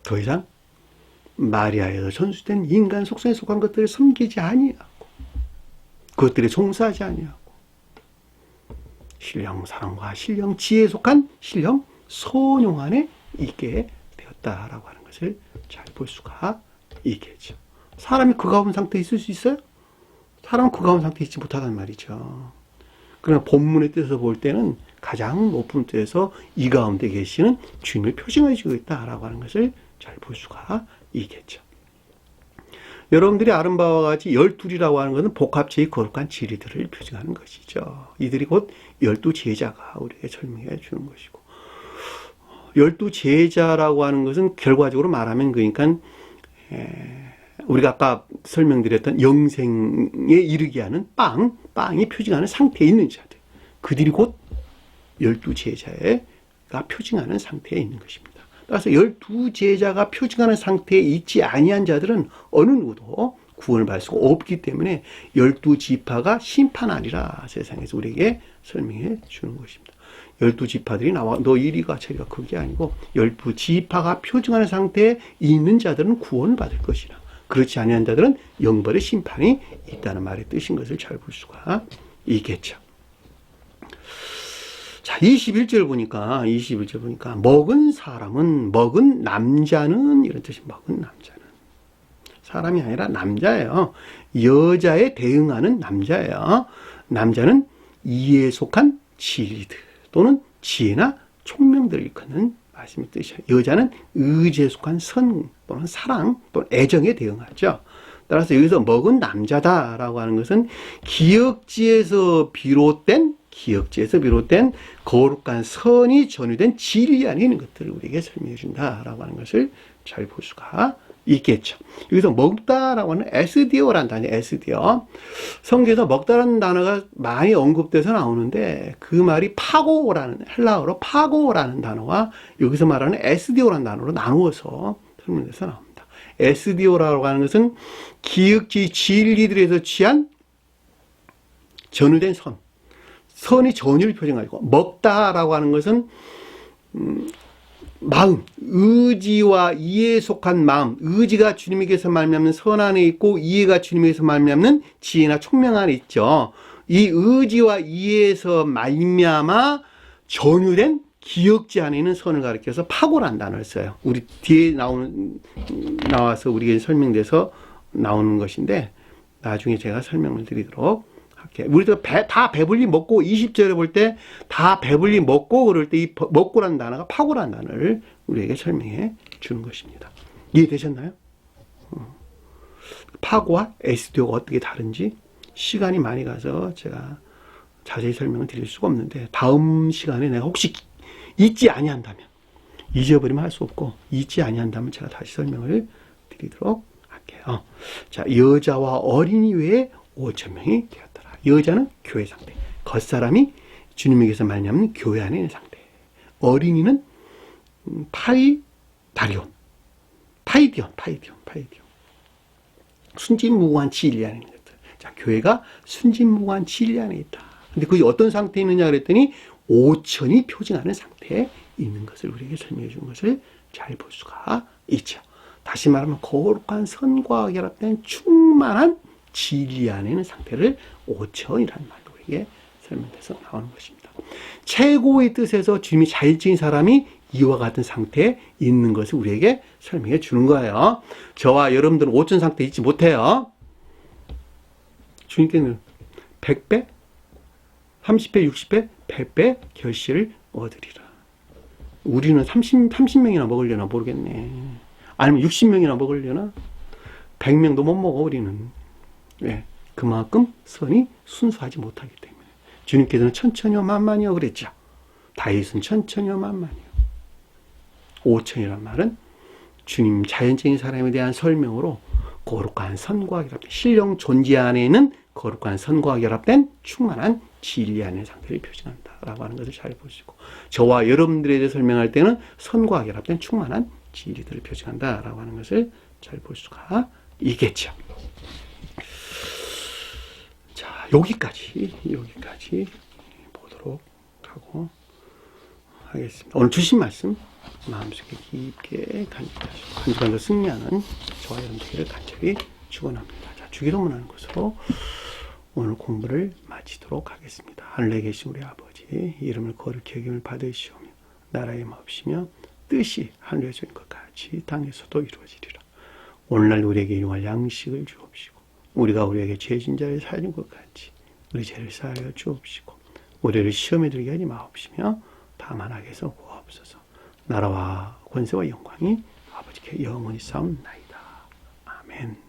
더 이상 마리아에서 전수된 인간 속성에 속한 것들을 섬기지 아니하고 그것들에 종사하지 아니하고 신령 사랑과 신령 지혜에 속한 신령 선용 안에 있게 되었다라고 하는 것을 잘 볼 수가 있겠죠. 사람이 그 가운 상태에 있을 수 있어요? 사람은 그 가운 상태에 있지 못하단 말이죠. 그러나 본문의 뜻에서 볼 때는 가장 높은 뜻에서 이 가운데 계시는 주님을 표징해 주고 있다라고 하는 것을 잘 볼 수가 있겠죠. 여러분들이 아는 바와 같이 12이라고 하는 것은 복합체의 거룩한 진리들을 표징하는 것이죠. 이들이 곧 12제자가 우리에게 설명해 주는 것이고 12제자라고 하는 것은 결과적으로 말하면 그러니까 우리가 아까 설명드렸던 영생에 이르게 하는 빵이 표징하는 상태에 있는 자들, 그들이 곧 12제자가 표징하는 상태에 있는 것입니다. 따라서 12제자가 표징하는 상태에 있지 아니한 자들은 어느 누구도 구원을 받을 수가 없기 때문에 12지파가 심판하리라 세상에서 우리에게 설명해 주는 것입니다. 12지파들이 나와 너 이리가 저리가 그게 아니고 12지파가 표징하는 상태에 있는 자들은 구원을 받을 것이라 그렇지 아니한 자들은 영벌의 심판이 있다는 말의 뜻인 것을 잘 볼 수가 있겠죠. 자, 21절 보니까 먹은 남자는 이런 뜻이 먹은 남자는 사람이 아니라 남자예요. 여자에 대응하는 남자예요. 남자는 이에 속한 진리들 또는 지혜나 총명들을 일컫는 말씀의 뜻이에요. 여자는 의지에 속한 선 또는 사랑 또는 애정에 대응하죠. 따라서 여기서 먹은 남자다라고 하는 것은 기역지에서 비롯된 거룩한 선이 전유된 진리 안에 있는 것들을 우리에게 설명해 준다라고 하는 것을 잘 볼 수가 있겠죠. 여기서 먹다라고 하는 에스디오라는 단어, 에스디오. 성경에서 먹다라는 단어가 많이 언급돼서 나오는데 그 말이 파고라는, 헬라어로 파고라는 단어와 여기서 말하는 에스디오라는 단어로 나누어서 설명돼서 나옵니다. 에스디오라고 하는 것은 기역지 진리들에서 취한 전유된 선이 전유를 표현하고, 먹다라고 하는 것은 마음, 의지와 이해에 속한 마음, 의지가 주님에게서 말미암는 선 안에 있고 이해가 주님에게서 말미암는 지혜나 총명 안에 있죠. 이 의지와 이해에서 말미암아 전유된 기역지 안에 있는 선을 가리켜서 파고란 단어를 써요. 우리 뒤에 나와서 우리에게 설명돼서 나오는 것인데 나중에 제가 설명을 드리도록 할게요. 우리도 다 배불리 먹고 20절에 볼 때 다 배불리 먹고 그럴 때 이 먹고라는 단어가 파고라는 단어를 우리에게 설명해 주는 것입니다. 이해되셨나요? 파고와 에스디오가 어떻게 다른지 시간이 많이 가서 제가 자세히 설명을 드릴 수가 없는데 다음 시간에 내가 혹시 잊지 아니한다면, 잊어버리면 할 수 없고 잊지 아니한다면 제가 다시 설명을 드리도록 할게요. 자, 여자와 어린이 외에 5,000명이 되었더라. 여자는 교회 상태, 겉사람이 주님에게서 말미암는 교회 안에 있는 상태, 어린이는 파이디온, 순진무구한 진리 안에 있는 것들. 자, 교회가 순진무구한 진리 안에 있다. 근데 그게 어떤 상태에 있느냐 그랬더니 5천이 표징하는 상태에 있는 것을 우리에게 설명해 준 것을 잘 볼 수가 있죠. 다시 말하면 거룩한 선과 결합된 충만한 진리 안에 있는 상태를 5천이라는 말로 우리에게 설명돼서 나오는 것입니다. 최고의 뜻에서 주님이 잘 지은 사람이 이와 같은 상태에 있는 것을 우리에게 설명해 주는 거예요. 저와 여러분들은 5천 상태에 있지 못해요. 주님께는 100배, 30배, 60배, 100배 결실을 얻으리라. 우리는 30명이나 먹으려나 모르겠네. 아니면 60명이나 먹으려나? 100명도 못 먹어, 우리는. 왜? 그만큼 선이 순수하지 못하기 때문에. 주님께서는 천천히요 만만히요 그랬죠. 다윗은 천천히요 만만히요. 5천이란 말은 주님 자연적인 사람에 대한 설명으로 거룩한 선과 결합된, 신령 존재 안에 있는 거룩한 선과 결합된 충만한 진리 안의 상태를 표현한다라고 하는 것을 잘 보시고, 저와 여러분들에 대해 설명할 때는 선과 결합된 충만한 진리들을 표현한다라고 하는 것을 잘 볼 수가 있겠죠. 자, 여기까지 보도록 하고 하겠습니다. 오늘 주신 말씀 마음속에 깊게 간직하시고 한 주간 더 승리하는 저와 여러분 되기를 간절히 축원합니다. 자, 주기도문하는 것으로 오늘 공부를 마치도록 하겠습니다. 하늘에 계신 우리 아버지, 이름을 거룩히 여김을 받으시오며 나라의 마옵시며 뜻이 하늘에서 있는 것 같이 땅에서도 이루어지리라. 오늘날 우리에게 일용할 양식을 주옵시고, 우리가 우리에게 죄진 자를 사하는 것 같이 우리 죄를 사하여 주옵시고, 우리를 시험에 들게 하지 마옵시며 다만 악에서 구하옵소서. 나라와 권세와 영광이 아버지께 영원히 싸움나이다. 아멘.